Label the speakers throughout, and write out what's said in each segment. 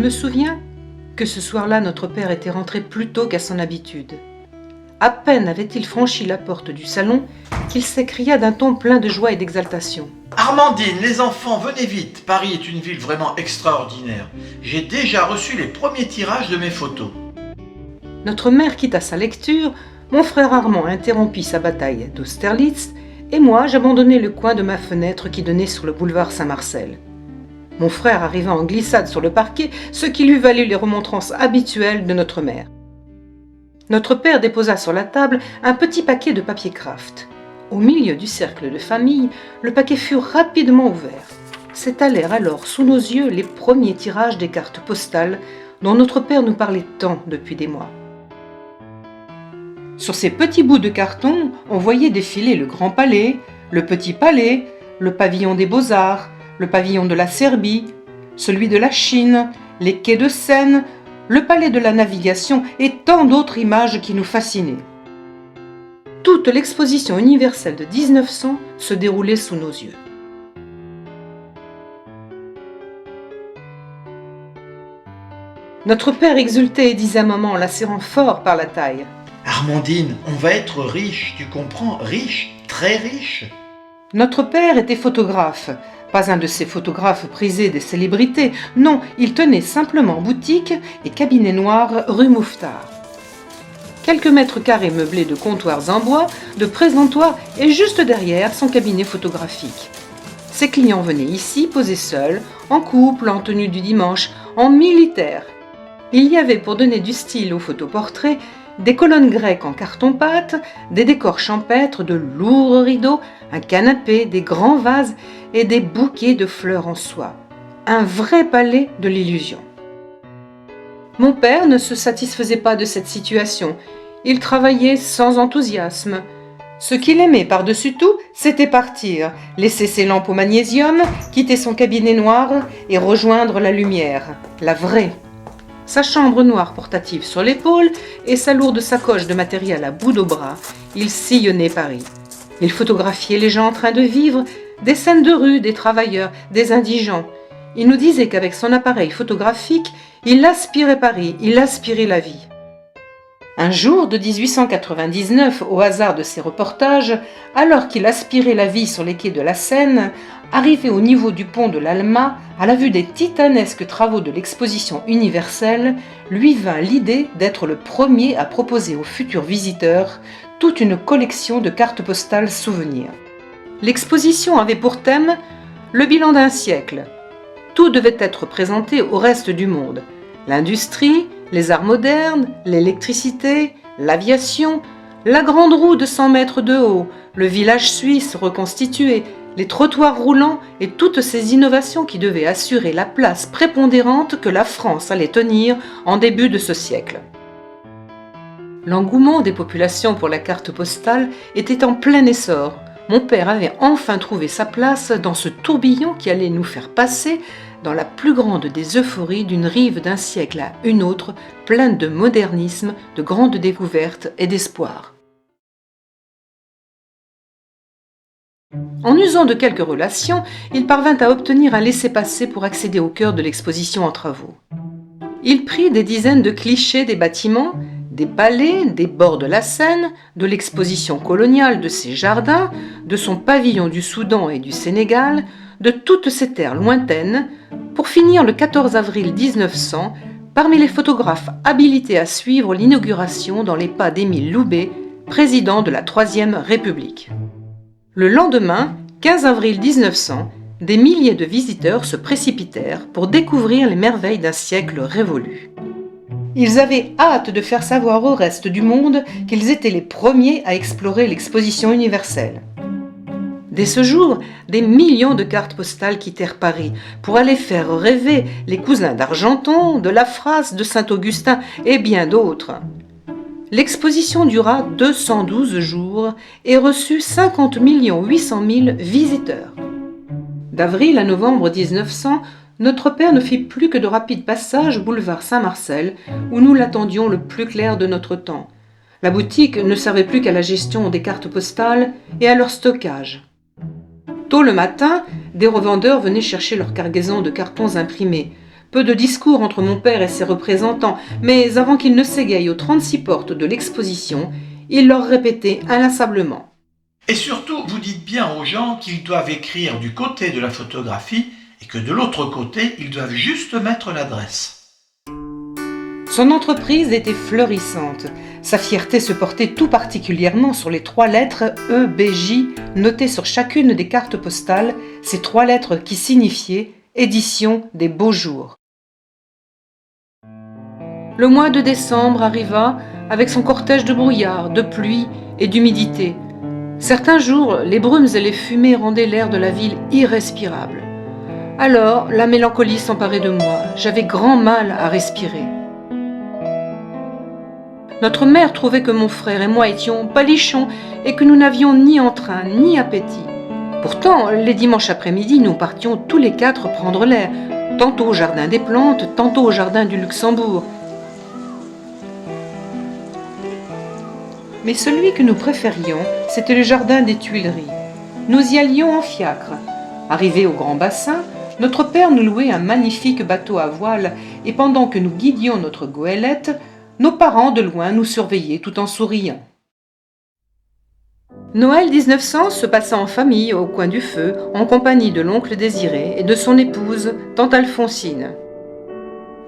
Speaker 1: me souviens que ce soir-là, notre père était rentré plus tôt qu'à son habitude. À peine avait-il franchi la porte du salon qu'il s'écria d'un ton plein de joie et d'exaltation.
Speaker 2: « Armandine, les enfants, venez vite. Paris est une ville vraiment extraordinaire. J'ai déjà reçu les premiers tirages de mes photos. »
Speaker 1: Notre mère quitta sa lecture, mon frère Armand interrompit sa bataille d'Austerlitz et moi j'abandonnai le coin de ma fenêtre qui donnait sur le boulevard Saint-Marcel. Mon frère arriva en glissade sur le parquet, ce qui lui valut les remontrances habituelles de notre mère. Notre père déposa sur la table un petit paquet de papier kraft. Au milieu du cercle de famille, le paquet fut rapidement ouvert. S'étalèrent alors sous nos yeux les premiers tirages des cartes postales dont notre père nous parlait tant depuis des mois. Sur ces petits bouts de carton, on voyait défiler le Grand Palais, le Petit Palais, le pavillon des Beaux-Arts, le pavillon de la Serbie, celui de la Chine, les quais de Seine, le palais de la navigation et tant d'autres images qui nous fascinaient. Toute l'exposition universelle de 1900 se déroulait sous nos yeux. Notre père exultait et disait à maman en la serrant fort par la taille.
Speaker 2: « Armandine, on va être riche, tu comprends? Riche, très riche. »
Speaker 1: Notre père était photographe, pas un de ces photographes prisés des célébrités, non, il tenait simplement boutique et cabinet noir rue Mouffetard. Quelques mètres carrés meublés de comptoirs en bois, de présentoirs et juste derrière son cabinet photographique. Ses clients venaient ici poser seuls, en couple, en tenue du dimanche, en militaire. Il y avait pour donner du style aux photoportraits des colonnes grecques en carton-pâte, des décors champêtres, de lourds rideaux, un canapé, des grands vases et des bouquets de fleurs en soie. Un vrai palais de l'illusion. Mon père ne se satisfaisait pas de cette situation. Il travaillait sans enthousiasme. Ce qu'il aimait par-dessus tout, c'était partir, laisser ses lampes au magnésium, quitter son cabinet noir et rejoindre la lumière, la vraie. Sa chambre noire portative sur l'épaule et sa lourde sacoche de matériel à bout de bras, il sillonnait Paris. Il photographiait les gens en train de vivre, des scènes de rue, des travailleurs, des indigents. Il nous disait qu'avec son appareil photographique, il aspirait Paris, il aspirait la vie. Un jour de 1899, au hasard de ses reportages, alors qu'il aspirait la vie sur les quais de la Seine, arrivé au niveau du pont de l'Alma, à la vue des titanesques travaux de l'exposition universelle, lui vint l'idée d'être le premier à proposer aux futurs visiteurs toute une collection de cartes postales souvenirs. L'exposition avait pour thème le bilan d'un siècle. Tout devait être présenté au reste du monde. L'industrie, les arts modernes, l'électricité, l'aviation, la grande roue de 100 mètres de haut, le village suisse reconstitué, les trottoirs roulants et toutes ces innovations qui devaient assurer la place prépondérante que la France allait tenir en début de ce siècle. L'engouement des populations pour la carte postale était en plein essor. Mon père avait enfin trouvé sa place dans ce tourbillon qui allait nous faire passer dans la plus grande des euphories d'une rive d'un siècle à une autre, pleine de modernisme, de grandes découvertes et d'espoir. En usant de quelques relations, il parvint à obtenir un laissez-passer pour accéder au cœur de l'exposition en travaux. Il prit des dizaines de clichés des bâtiments, des palais, des bords de la Seine, de l'exposition coloniale de ses jardins, de son pavillon du Soudan et du Sénégal, de toutes ces terres lointaines, pour finir le 14 avril 1900 parmi les photographes habilités à suivre l'inauguration dans les pas d'Émile Loubet, président de la Troisième République. Le lendemain, 15 avril 1900, des milliers de visiteurs se précipitèrent pour découvrir les merveilles d'un siècle révolu. Ils avaient hâte de faire savoir au reste du monde qu'ils étaient les premiers à explorer l'exposition universelle. Dès ce jour, des millions de cartes postales quittèrent Paris pour aller faire rêver les cousins d'Argenton, de La Frasse, de Saint-Augustin et bien d'autres. L'exposition dura 212 jours et reçut 50 800 000 visiteurs. D'avril à novembre 1900, notre père ne fit plus que de rapides passages boulevard Saint-Marcel, où nous l'attendions le plus clair de notre temps. La boutique ne servait plus qu'à la gestion des cartes postales et à leur stockage. Tôt le matin, des revendeurs venaient chercher leur cargaison de cartons imprimés. Peu de discours entre mon père et ses représentants, mais avant qu'ils ne s'égayent aux 36 portes de l'exposition, il leur répétait inlassablement.
Speaker 2: Et surtout, vous dites bien aux gens qu'ils doivent écrire du côté de la photographie et que de l'autre côté, ils doivent juste mettre l'adresse.
Speaker 1: Son entreprise était florissante. Sa fierté se portait tout particulièrement sur les 3 lettres EBJ notées sur chacune des cartes postales, ces 3 lettres qui signifiaient « Édition des Beaux Jours ». Le mois de décembre arriva avec son cortège de brouillard, de pluie et d'humidité. Certains jours, les brumes et les fumées rendaient l'air de la ville irrespirable. Alors, la mélancolie s'emparait de moi. J'avais grand mal à respirer. Notre mère trouvait que mon frère et moi étions palichons et que nous n'avions ni entrain ni appétit. Pourtant, les dimanches après-midi, nous partions tous les 4 prendre l'air, tantôt au jardin des plantes, tantôt au jardin du Luxembourg. Mais celui que nous préférions, c'était le jardin des Tuileries. Nous y allions en fiacre. Arrivés au grand bassin, notre père nous louait un magnifique bateau à voile et pendant que nous guidions notre goélette, nos parents de loin nous surveillaient tout en souriant. Noël 1900 se passa en famille au coin du feu, en compagnie de l'oncle Désiré et de son épouse, tante Alphonsine.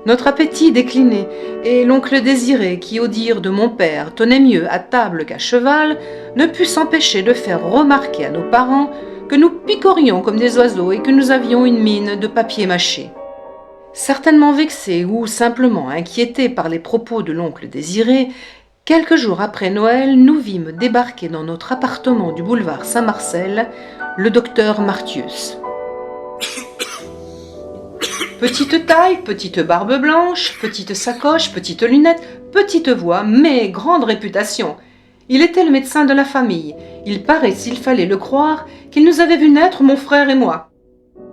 Speaker 1: Notre appétit déclinait, et l'oncle Désiré, qui au dire de mon père tenait mieux à table qu'à cheval, ne put s'empêcher de faire remarquer à nos parents que nous picorions comme des oiseaux et que nous avions une mine de papier mâché. Certainement vexés ou simplement inquiétés par les propos de l'oncle Désiré, quelques jours après Noël, nous vîmes débarquer dans notre appartement du boulevard Saint-Marcel le docteur Martius. Petite taille, petite barbe blanche, petite sacoche, petite lunette, petite voix, mais grande réputation. Il était le médecin de la famille. Il paraît, s'il fallait le croire, qu'il nous avait vu naître mon frère et moi.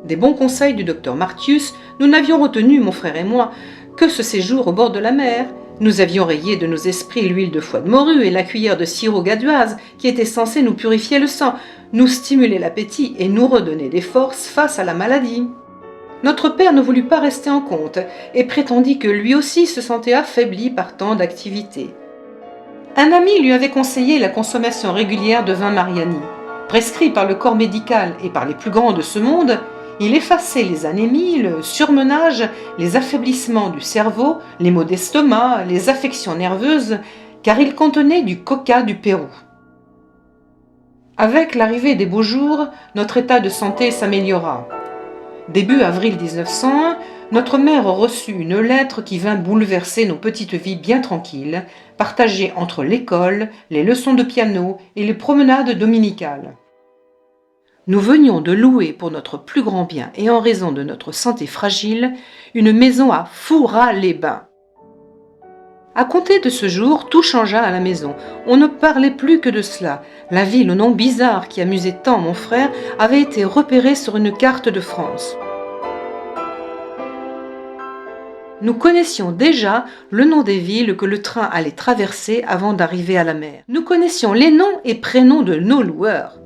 Speaker 1: Des bons conseils du docteur Martius, nous n'avions retenu, mon frère et moi, que ce séjour au bord de la mer. Nous avions rayé de nos esprits l'huile de foie de morue et la cuillère de sirop gadoise qui était censée nous purifier le sang, nous stimuler l'appétit et nous redonner des forces face à la maladie. Notre père ne voulut pas rester en compte et prétendit que lui aussi se sentait affaibli par tant d'activité. Un ami lui avait conseillé la consommation régulière de vin Mariani. Prescrit par le corps médical et par les plus grands de ce monde, il effaçait les anémies, le surmenage, les affaiblissements du cerveau, les maux d'estomac, les affections nerveuses, car il contenait du coca du Pérou. Avec l'arrivée des beaux jours, notre état de santé s'améliora. Début avril 1901, notre mère reçut une lettre qui vint bouleverser nos petites vies bien tranquilles, partagées entre l'école, les leçons de piano et les promenades dominicales. Nous venions de louer pour notre plus grand bien et en raison de notre santé fragile, une maison à Fouras-les-Bains. À compter de ce jour, tout changea à la maison. On ne parlait plus que de cela. La ville au nom bizarre qui amusait tant mon frère avait été repérée sur une carte de France. Nous connaissions déjà le nom des villes que le train allait traverser avant d'arriver à la mer. Nous connaissions les noms et prénoms de nos loueurs.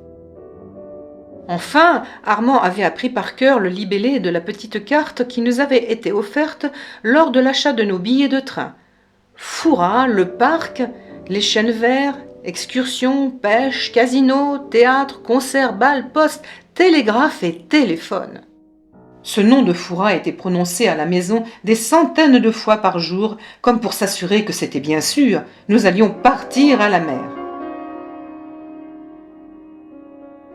Speaker 1: Enfin, Armand avait appris par cœur le libellé de la petite carte qui nous avait été offerte lors de l'achat de nos billets de train. Fouras, le parc, les chênes verts, excursions, pêche, casino, théâtre, concert, bal, poste, télégraphe et téléphone. Ce nom de Fouras était prononcé à la maison des centaines de fois par jour, comme pour s'assurer que c'était bien sûr, nous allions partir à la mer.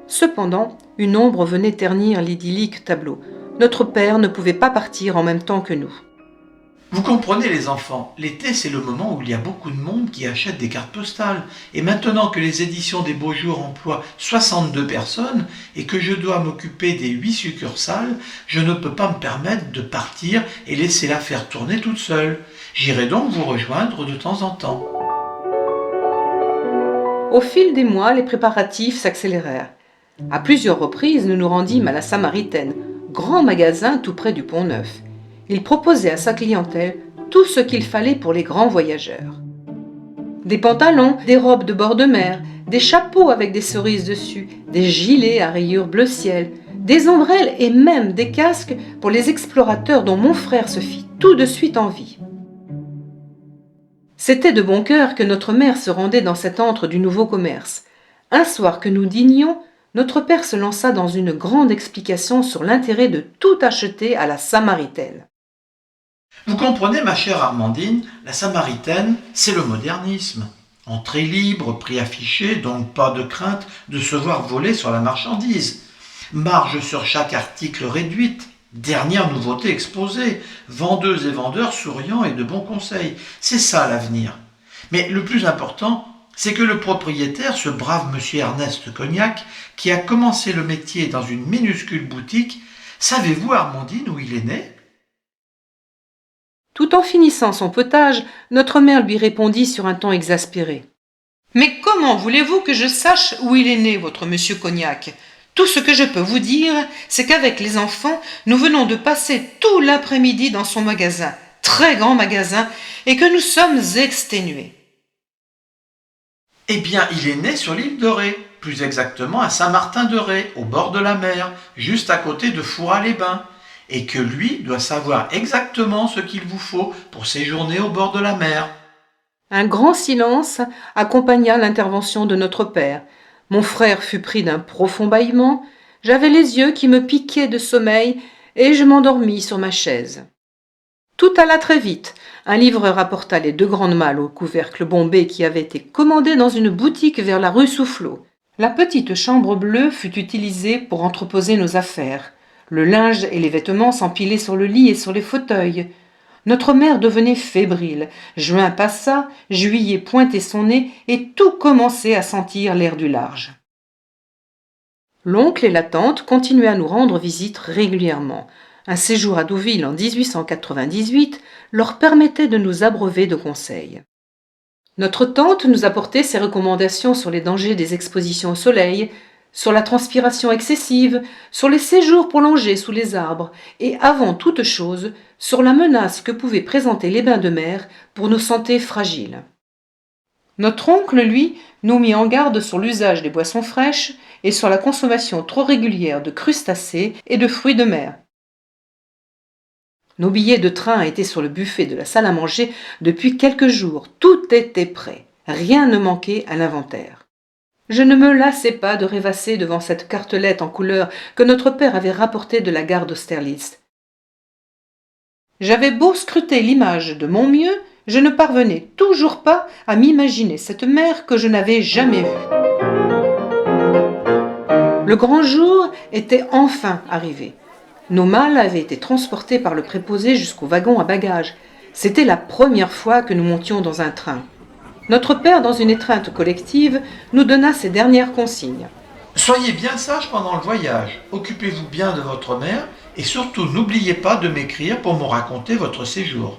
Speaker 1: Cependant, une ombre venait ternir l'idyllique tableau. Notre père ne pouvait pas partir en même temps que nous.
Speaker 2: Vous comprenez les enfants, l'été c'est le moment où il y a beaucoup de monde qui achète des cartes postales. Et maintenant que les éditions des Beaux Jours emploient 62 personnes et que je dois m'occuper des 8 succursales, je ne peux pas me permettre de partir et laisser la faire tourner toute seule. J'irai donc vous rejoindre de temps en temps.
Speaker 1: Au fil des mois, les préparatifs s'accélérèrent. À plusieurs reprises, nous nous rendîmes à la Samaritaine, grand magasin tout près du Pont-Neuf. Il proposait à sa clientèle tout ce qu'il fallait pour les grands voyageurs. Des pantalons, des robes de bord de mer, des chapeaux avec des cerises dessus, des gilets à rayures bleu ciel, des ombrelles et même des casques pour les explorateurs dont mon frère se fit tout de suite envie. C'était de bon cœur que notre mère se rendait dans cet antre du nouveau commerce. Un soir que nous dînions, notre père se lança dans une grande explication sur l'intérêt de tout acheter à la Samaritaine.
Speaker 2: Vous comprenez, ma chère Armandine, la Samaritaine, c'est le modernisme. Entrée libre, prix affiché, donc pas de crainte de se voir voler sur la marchandise. Marge sur chaque article réduite. Dernière nouveauté exposée, vendeuses et vendeurs souriants et de bons conseils. C'est ça l'avenir. Mais le plus important, c'est que le propriétaire, ce brave monsieur Ernest Cognac, qui a commencé le métier dans une minuscule boutique, savez-vous, Armandine, où il est né ?
Speaker 1: Tout en finissant son potage, notre mère lui répondit sur un ton exaspéré. « Mais comment voulez-vous que je sache où il est né, votre monsieur Cognac ? Tout ce que je peux vous dire, c'est qu'avec les enfants, nous venons de passer tout l'après-midi dans son magasin, très grand magasin, et que nous sommes exténués. »
Speaker 2: Eh bien, il est né sur l'île de Ré, plus exactement à Saint-Martin-de-Ré, au bord de la mer, juste à côté de Fouras-les-Bains, et que lui doit savoir exactement ce qu'il vous faut pour séjourner au bord de la mer.
Speaker 1: Un grand silence accompagna l'intervention de notre père. Mon frère fut pris d'un profond bâillement, j'avais les yeux qui me piquaient de sommeil et je m'endormis sur ma chaise. Tout alla très vite. Un livreur apporta les 2 grandes malles au couvercle bombé qui avaient été commandées dans une boutique vers la rue Soufflot. La petite chambre bleue fut utilisée pour entreposer nos affaires. Le linge et les vêtements s'empilaient sur le lit et sur les fauteuils. Notre mère devenait fébrile. Juin passa, juillet pointait son nez et tout commençait à sentir l'air du large. L'oncle et la tante continuaient à nous rendre visite régulièrement. Un séjour à Deauville en 1898 leur permettait de nous abreuver de conseils. Notre tante nous apportait ses recommandations sur les dangers des expositions au soleil, sur la transpiration excessive, sur les séjours prolongés sous les arbres et, avant toute chose, sur la menace que pouvaient présenter les bains de mer pour nos santés fragiles. Notre oncle, lui, nous mit en garde sur l'usage des boissons fraîches et sur la consommation trop régulière de crustacés et de fruits de mer. Nos billets de train étaient sur le buffet de la salle à manger depuis quelques jours. Tout était prêt. Rien ne manquait à l'inventaire. Je ne me lassais pas de rêvasser devant cette cartelette en couleur que notre père avait rapportée de la gare d'Austerlitz. J'avais beau scruter l'image de mon mieux, je ne parvenais toujours pas à m'imaginer cette mer que je n'avais jamais vue. Le grand jour était enfin arrivé. Nos malles avaient été transportées par le préposé jusqu'au wagon à bagages. C'était la première fois que nous montions dans un train. Notre père, dans une étreinte collective, nous donna ses dernières consignes.
Speaker 2: Soyez bien sage pendant le voyage, occupez-vous bien de votre mère et surtout n'oubliez pas de m'écrire pour me raconter votre séjour.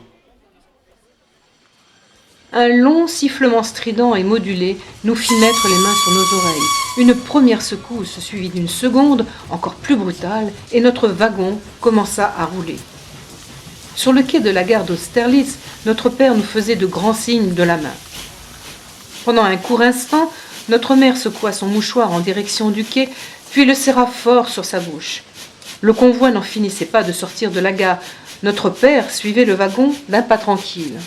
Speaker 1: Un long sifflement strident et modulé nous fit mettre les mains sur nos oreilles. Une première secousse suivie d'une seconde, encore plus brutale, et notre wagon commença à rouler. Sur le quai de la gare d'Austerlitz, notre père nous faisait de grands signes de la main. Pendant un court instant, notre mère secoua son mouchoir en direction du quai, puis le serra fort sur sa bouche. Le convoi n'en finissait pas de sortir de la gare. Notre père suivait le wagon d'un pas tranquille.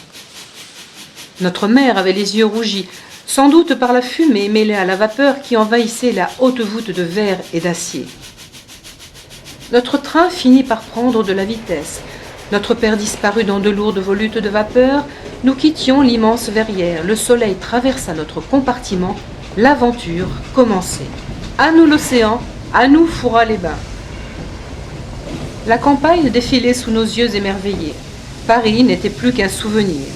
Speaker 1: Notre mère avait les yeux rougis, sans doute par la fumée mêlée à la vapeur qui envahissait la haute voûte de verre et d'acier. Notre train finit par prendre de la vitesse. Notre père disparut dans de lourdes volutes de vapeur. Nous quittions l'immense verrière. Le soleil traversa notre compartiment. L'aventure commençait. À nous l'océan, à nous Fouras-les-Bains. La campagne défilait sous nos yeux émerveillés. Paris n'était plus qu'un souvenir.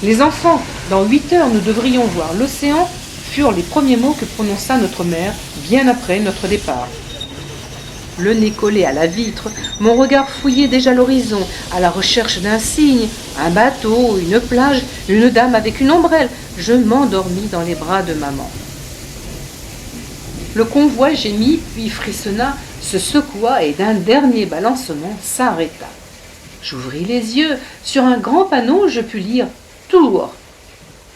Speaker 1: Les enfants, dans 8 heures nous devrions voir l'océan, furent les premiers mots que prononça notre mère bien après notre départ. Le nez collé à la vitre, mon regard fouillait déjà l'horizon, à la recherche d'un signe, un bateau, une plage, une dame avec une ombrelle. Je m'endormis dans les bras de maman. Le convoi gémit, puis frissonna, se secoua et d'un dernier balancement s'arrêta. J'ouvris les yeux. Sur un grand panneau, je pus lire « Tours ».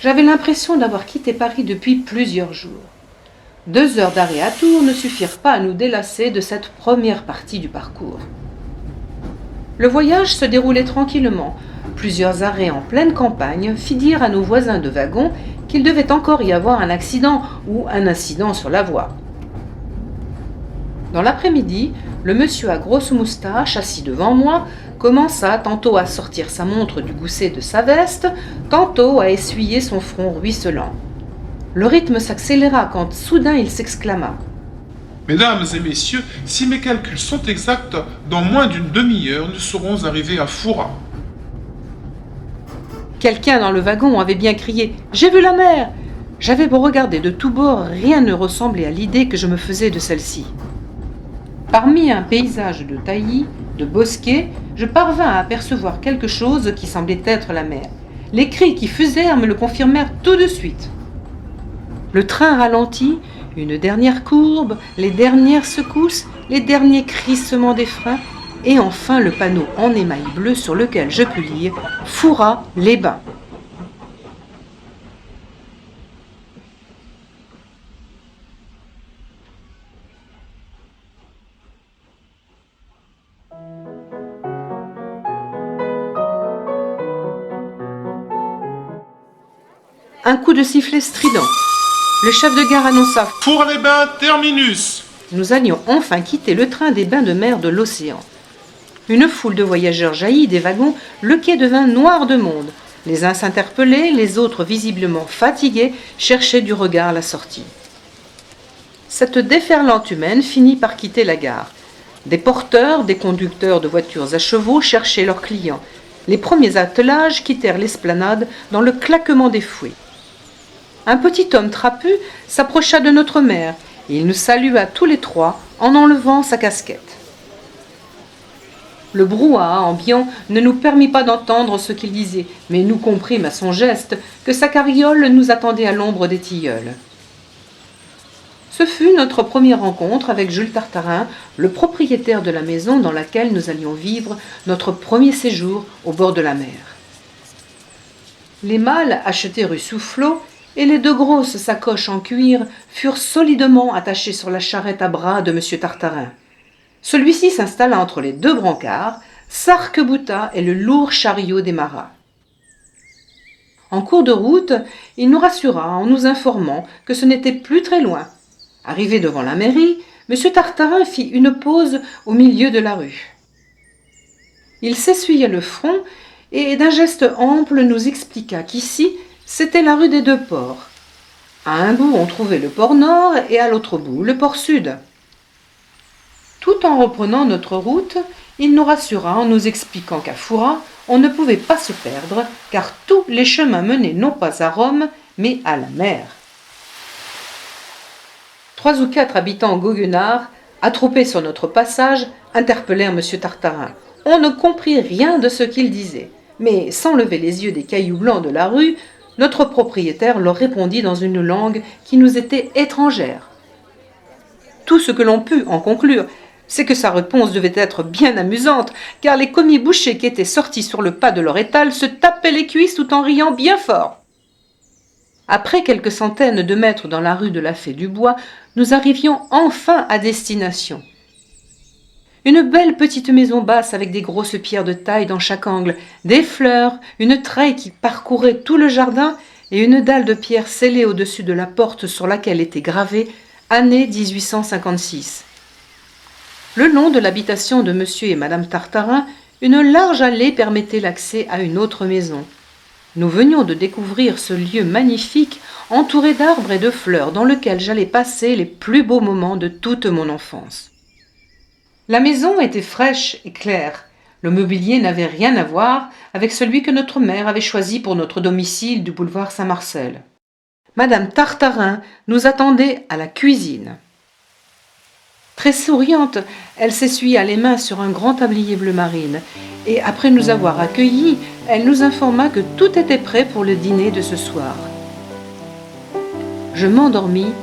Speaker 1: J'avais l'impression d'avoir quitté Paris depuis plusieurs jours. 2 heures d'arrêt à Tours ne suffirent pas à nous délasser de cette première partie du parcours. Le voyage se déroulait tranquillement. Plusieurs arrêts en pleine campagne fit dire à nos voisins de wagon qu'il devait encore y avoir un accident ou un incident sur la voie. Dans l'après-midi, le monsieur à grosse moustache, assis devant moi, commença tantôt à sortir sa montre du gousset de sa veste, tantôt à essuyer son front ruisselant. Le rythme s'accéléra quand soudain il s'exclama.
Speaker 3: « Mesdames et messieurs, si mes calculs sont exacts, dans moins d'une demi-heure, nous serons arrivés à Foura. »
Speaker 1: Quelqu'un dans le wagon avait bien crié « J'ai vu la mer !» J'avais beau regarder de tous bords, rien ne ressemblait à l'idée que je me faisais de celle-ci. Parmi un paysage de taillis, de bosquets, je parvins à apercevoir quelque chose qui semblait être la mer. Les cris qui fusèrent me le confirmèrent tout de suite. Le train ralentit, une dernière courbe, les dernières secousses, les derniers crissements des freins, et enfin le panneau en émail bleu sur lequel je pus lire « Foura, les Bains ». Un coup de sifflet strident. Le chef de gare annonça «
Speaker 3: Foura-les-Bains, terminus !»
Speaker 1: Nous allions enfin quitter le train des bains de mer de l'océan. Une foule de voyageurs jaillit des wagons, le quai devint noir de monde. Les uns s'interpellaient, les autres, visiblement fatigués, cherchaient du regard la sortie. Cette déferlante humaine finit par quitter la gare. Des porteurs, des conducteurs de voitures à chevaux cherchaient leurs clients. Les premiers attelages quittèrent l'esplanade dans le claquement des fouets. Un petit homme trapu s'approcha de notre mère et il nous salua tous les trois en enlevant sa casquette. Le brouhaha ambiant ne nous permit pas d'entendre ce qu'il disait, mais nous comprîmes à son geste que sa carriole nous attendait à l'ombre des tilleuls. Ce fut notre première rencontre avec Jules Tartarin, le propriétaire de la maison dans laquelle nous allions vivre notre premier séjour au bord de la mer. Les malles achetés rue Soufflot et les 2 grosses sacoches en cuir furent solidement attachées sur la charrette à bras de M. Tartarin. Celui-ci s'installa entre les 2 brancards, s'arc-bouta et le lourd chariot démarra. En cours de route, il nous rassura en nous informant que ce n'était plus très loin. Arrivé devant la mairie, M. Tartarin fit une pause au milieu de la rue. Il s'essuya le front et d'un geste ample nous expliqua qu'ici, c'était la rue des 2 ports. À un bout, on trouvait le port nord et à l'autre bout, le port sud. Tout en reprenant notre route, il nous rassura en nous expliquant qu'à Foura, on ne pouvait pas se perdre, car tous les chemins menaient non pas à Rome, mais à la mer. 3 ou 4 habitants goguenards, attroupés sur notre passage, interpellèrent M. Tartarin. On ne comprit rien de ce qu'il disait, mais sans lever les yeux des cailloux blancs de la rue, notre propriétaire leur répondit dans une langue qui nous était étrangère. Tout ce que l'on put en conclure, c'est que sa réponse devait être bien amusante, car les commis bouchers qui étaient sortis sur le pas de leur étal se tapaient les cuisses tout en riant bien fort. Après quelques centaines de mètres dans la rue de la Fée-du-Bois, nous arrivions enfin à destination. Une belle petite maison basse avec des grosses pierres de taille dans chaque angle, des fleurs, une treille qui parcourait tout le jardin et une dalle de pierre scellée au-dessus de la porte sur laquelle était gravé « Année 1856 ». Le long de l'habitation de monsieur et madame Tartarin, une large allée permettait l'accès à une autre maison. Nous venions de découvrir ce lieu magnifique, entouré d'arbres et de fleurs, dans lequel j'allais passer les plus beaux moments de toute mon enfance. La maison était fraîche et claire. Le mobilier n'avait rien à voir avec celui que notre mère avait choisi pour notre domicile du boulevard Saint-Marcel. Madame Tartarin nous attendait à la cuisine. Très souriante, elle s'essuya les mains sur un grand tablier bleu marine et après nous avoir accueillis, elle nous informa que tout était prêt pour le dîner de ce soir. Je m'endormis,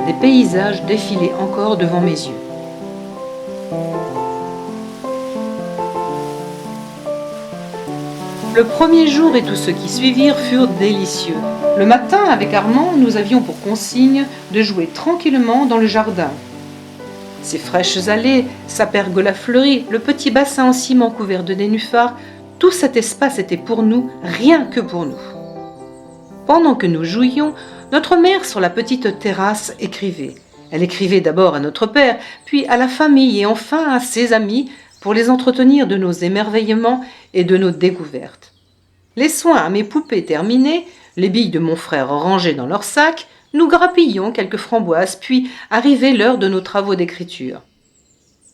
Speaker 1: des paysages défilaient encore devant mes yeux. Le premier jour et tous ceux qui suivirent furent délicieux. Le matin, avec Armand, nous avions pour consigne de jouer tranquillement dans le jardin. Ces fraîches allées, sa pergola fleurie, le petit bassin en ciment couvert de nénuphars, tout cet espace était pour nous, rien que pour nous. Pendant que nous jouions, notre mère sur la petite terrasse écrivait. Elle écrivait d'abord à notre père, puis à la famille et enfin à ses amis pour les entretenir de nos émerveillements et de nos découvertes. Les soins à mes poupées terminés, les billes de mon frère rangées dans leur sac, nous grappillions quelques framboises, puis arrivait l'heure de nos travaux d'écriture.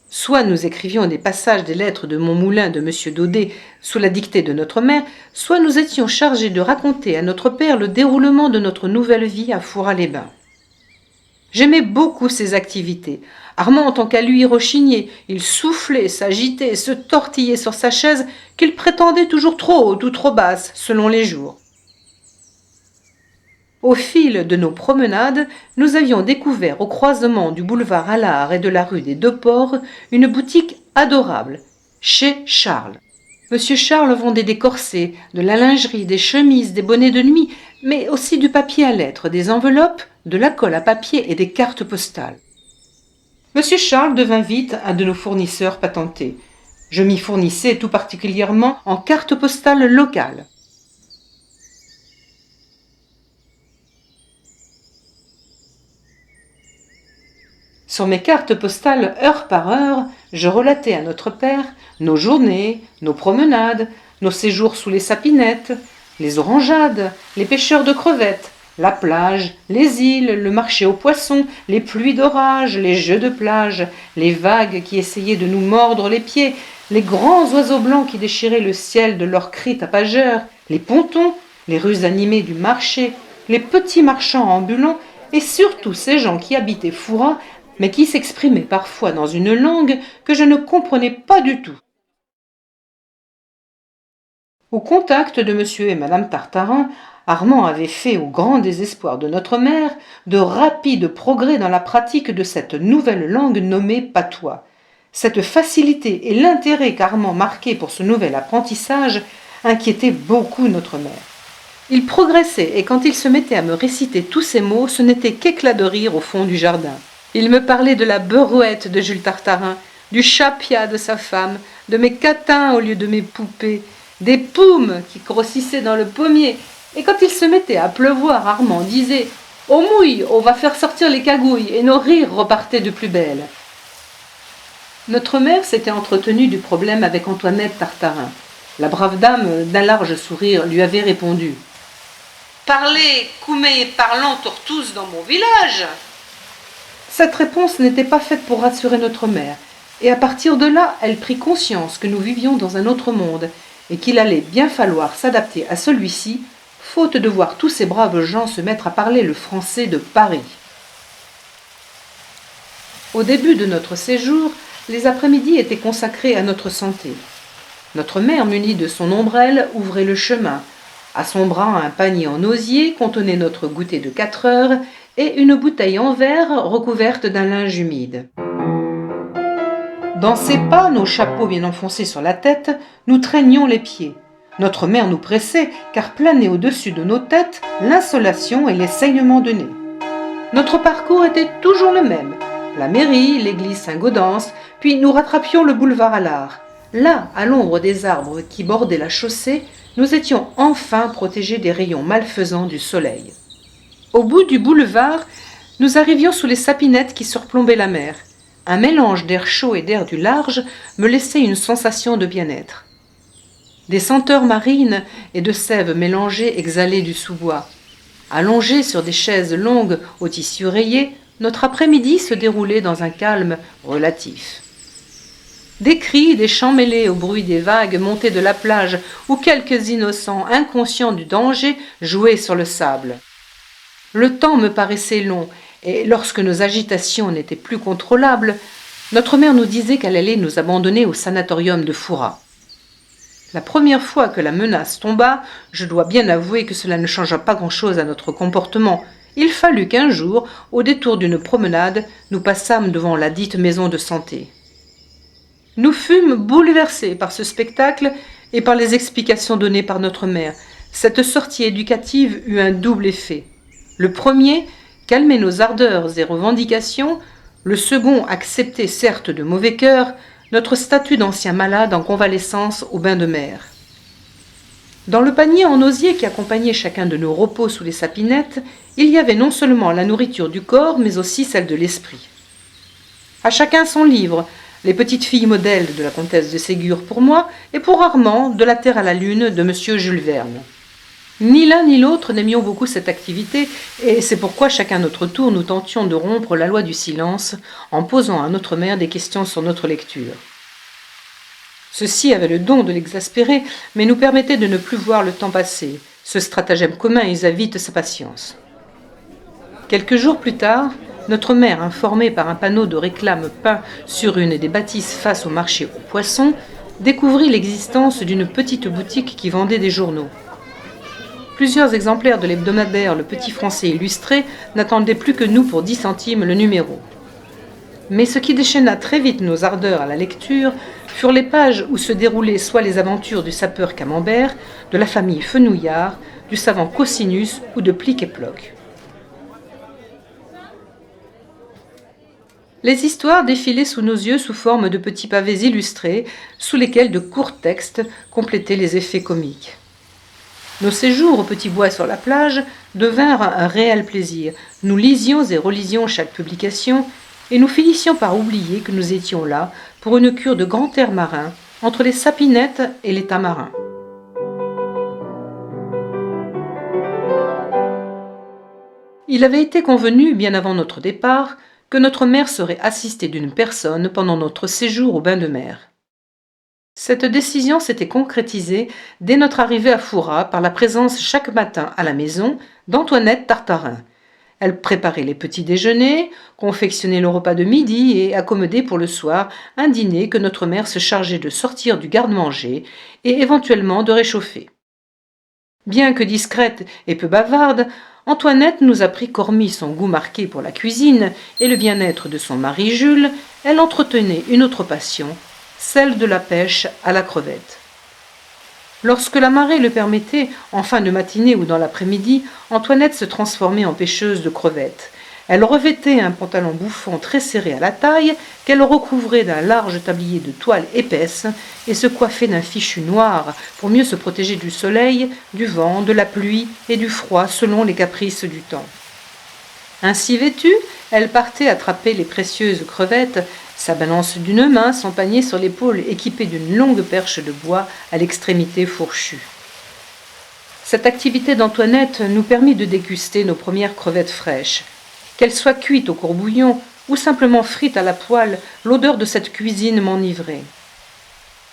Speaker 1: Soit nous écrivions des passages des lettres de mon moulin de M. Daudet sous la dictée de notre mère, soit nous étions chargés de raconter à notre père le déroulement de notre nouvelle vie à Fourras-les-Bains. J'aimais beaucoup ces activités. Armand, en tant qu'à lui, rechignait. Il soufflait, s'agitait, se tortillait sur sa chaise qu'il prétendait toujours trop haute ou trop basse, selon les jours. Au fil de nos promenades, nous avions découvert au croisement du boulevard Allard et de la rue des Deux-Ports une boutique adorable, chez Charles. Monsieur Charles vendait des corsets, de la lingerie, des chemises, des bonnets de nuit, mais aussi du papier à lettres, des enveloppes, de la colle à papier et des cartes postales. Monsieur Charles devint vite un de nos fournisseurs patentés. Je m'y fournissais tout particulièrement en cartes postales locales. Sur mes cartes postales, heure par heure, je relatais à notre père nos journées, nos promenades, nos séjours sous les sapinettes, les orangeades, les pêcheurs de crevettes, la plage, les îles, le marché aux poissons, les pluies d'orage, les jeux de plage, les vagues qui essayaient de nous mordre les pieds, les grands oiseaux blancs qui déchiraient le ciel de leurs cris tapageurs, les pontons, les rues animées du marché, les petits marchands ambulants et surtout ces gens qui habitaient Fourras mais qui s'exprimait parfois dans une langue que je ne comprenais pas du tout. Au contact de monsieur et madame Tartarin, Armand avait fait, au grand désespoir de notre mère, de rapides progrès dans la pratique de cette nouvelle langue nommée patois. Cette facilité et l'intérêt qu'Armand marquait pour ce nouvel apprentissage inquiétaient beaucoup notre mère. Il progressait et quand il se mettait à me réciter tous ces mots, ce n'était qu'éclat de rire au fond du jardin. Il me parlait de la berouette de Jules Tartarin, du chapia de sa femme, de mes catins au lieu de mes poupées, des poumes qui grossissaient dans le pommier. Et quand il se mettait à pleuvoir, Armand disait « Au mouille, on va faire sortir les cagouilles » et nos rires repartaient de plus belle. Notre mère s'était entretenue du problème avec Antoinette Tartarin. La brave dame, d'un large sourire, lui avait répondu « Parlez, coumé parlant tous dans mon village !» Cette réponse n'était pas faite pour rassurer notre mère, et à partir de là, elle prit conscience que nous vivions dans un autre monde, et qu'il allait bien falloir s'adapter à celui-ci, faute de voir tous ces braves gens se mettre à parler le français de Paris. Au début de notre séjour, les après-midi étaient consacrés à notre santé. Notre mère, munie de son ombrelle, ouvrait le chemin. À son bras, un panier en osier contenait notre goûter de 4 heures et une bouteille en verre recouverte d'un linge humide. Dans ses pas, nos chapeaux bien enfoncés sur la tête, nous traînions les pieds. Notre mère nous pressait, car planaient au-dessus de nos têtes l'insolation et les saignements de nez. Notre parcours était toujours le même. La mairie, l'église Saint-Gaudens, puis nous rattrapions le boulevard Allard. Là, à l'ombre des arbres qui bordaient la chaussée, nous étions enfin protégés des rayons malfaisants du soleil. Au bout du boulevard, nous arrivions sous les sapinettes qui surplombaient la mer. Un mélange d'air chaud et d'air du large me laissait une sensation de bien-être. Des senteurs marines et de sève mélangées exhalaient du sous-bois. Allongés sur des chaises longues au tissu rayé, notre après-midi se déroulait dans un calme relatif. Des cris, des chants mêlés au bruit des vagues montaient de la plage où quelques innocents, inconscients du danger, jouaient sur le sable. Le temps me paraissait long, et lorsque nos agitations n'étaient plus contrôlables, notre mère nous disait qu'elle allait nous abandonner au sanatorium de Fourras. La première fois que la menace tomba, je dois bien avouer que cela ne changea pas grand-chose à notre comportement. Il fallut qu'un jour, au détour d'une promenade, nous passâmes devant la dite maison de santé. Nous fûmes bouleversés par ce spectacle et par les explications données par notre mère, cette sortie éducative eut un double effet. Le premier, calmer nos ardeurs et revendications. Le second, accepter certes de mauvais cœur notre statut d'ancien malade en convalescence au bain de mer. Dans le panier en osier qui accompagnait chacun de nos repos sous les sapinettes, il y avait non seulement la nourriture du corps, mais aussi celle de l'esprit. À chacun son livre, les petites filles modèles de la comtesse de Ségur pour moi, et pour Armand, de la Terre à la Lune de monsieur Jules Verne. Ni l'un ni l'autre n'aimions beaucoup cette activité, et c'est pourquoi chacun notre tour nous tentions de rompre la loi du silence en posant à notre mère des questions sur notre lecture. Ceci avait le don de l'exaspérer, mais nous permettait de ne plus voir le temps passer. Ce stratagème commun usa vite sa patience. Quelques jours plus tard, notre mère, informée par un panneau de réclame peint sur une des bâtisses face au marché aux poissons, découvrit l'existence d'une petite boutique qui vendait des journaux. Plusieurs exemplaires de l'hebdomadaire Le Petit Français illustré n'attendaient plus que nous pour 10 centimes le numéro. Mais ce qui déchaîna très vite nos ardeurs à la lecture furent les pages où se déroulaient soit les aventures du sapeur Camembert, de la famille Fenouillard, du savant Cosinus ou de Plic et Ploc. Les histoires défilaient sous nos yeux sous forme de petits pavés illustrés, sous lesquels de courts textes complétaient les effets comiques. Nos séjours au petit bois sur la plage devinrent un réel plaisir. Nous lisions et relisions chaque publication, et nous finissions par oublier que nous étions là pour une cure de grand air marin, entre les sapinettes et les tamarins. Il avait été convenu, bien avant notre départ, que notre mère serait assistée d'une personne pendant notre séjour au bain de mer. Cette décision s'était concrétisée dès notre arrivée à Fouras par la présence chaque matin à la maison d'Antoinette Tartarin. Elle préparait les petits déjeuners, confectionnait le repas de midi et accommodait pour le soir un dîner que notre mère se chargeait de sortir du garde-manger et éventuellement de réchauffer. Bien que discrète et peu bavarde, Antoinette nous apprit qu'hormis son goût marqué pour la cuisine et le bien-être de son mari Jules, elle entretenait une autre passion, celle de la pêche à la crevette. Lorsque la marée le permettait, en fin de matinée ou dans l'après-midi, Antoinette se transformait en pêcheuse de crevettes. Elle revêtait un pantalon bouffant très serré à la taille, qu'elle recouvrait d'un large tablier de toile épaisse et se coiffait d'un fichu noir pour mieux se protéger du soleil, du vent, de la pluie et du froid selon les caprices du temps. Ainsi vêtue, elle partait attraper les précieuses crevettes, sa balance d'une main, son panier sur l'épaule équipé d'une longue perche de bois à l'extrémité fourchue. Cette activité d'Antoinette nous permit de déguster nos premières crevettes fraîches. Qu'elles soient cuites au courbouillon ou simplement frites à la poêle, l'odeur de cette cuisine m'enivrait.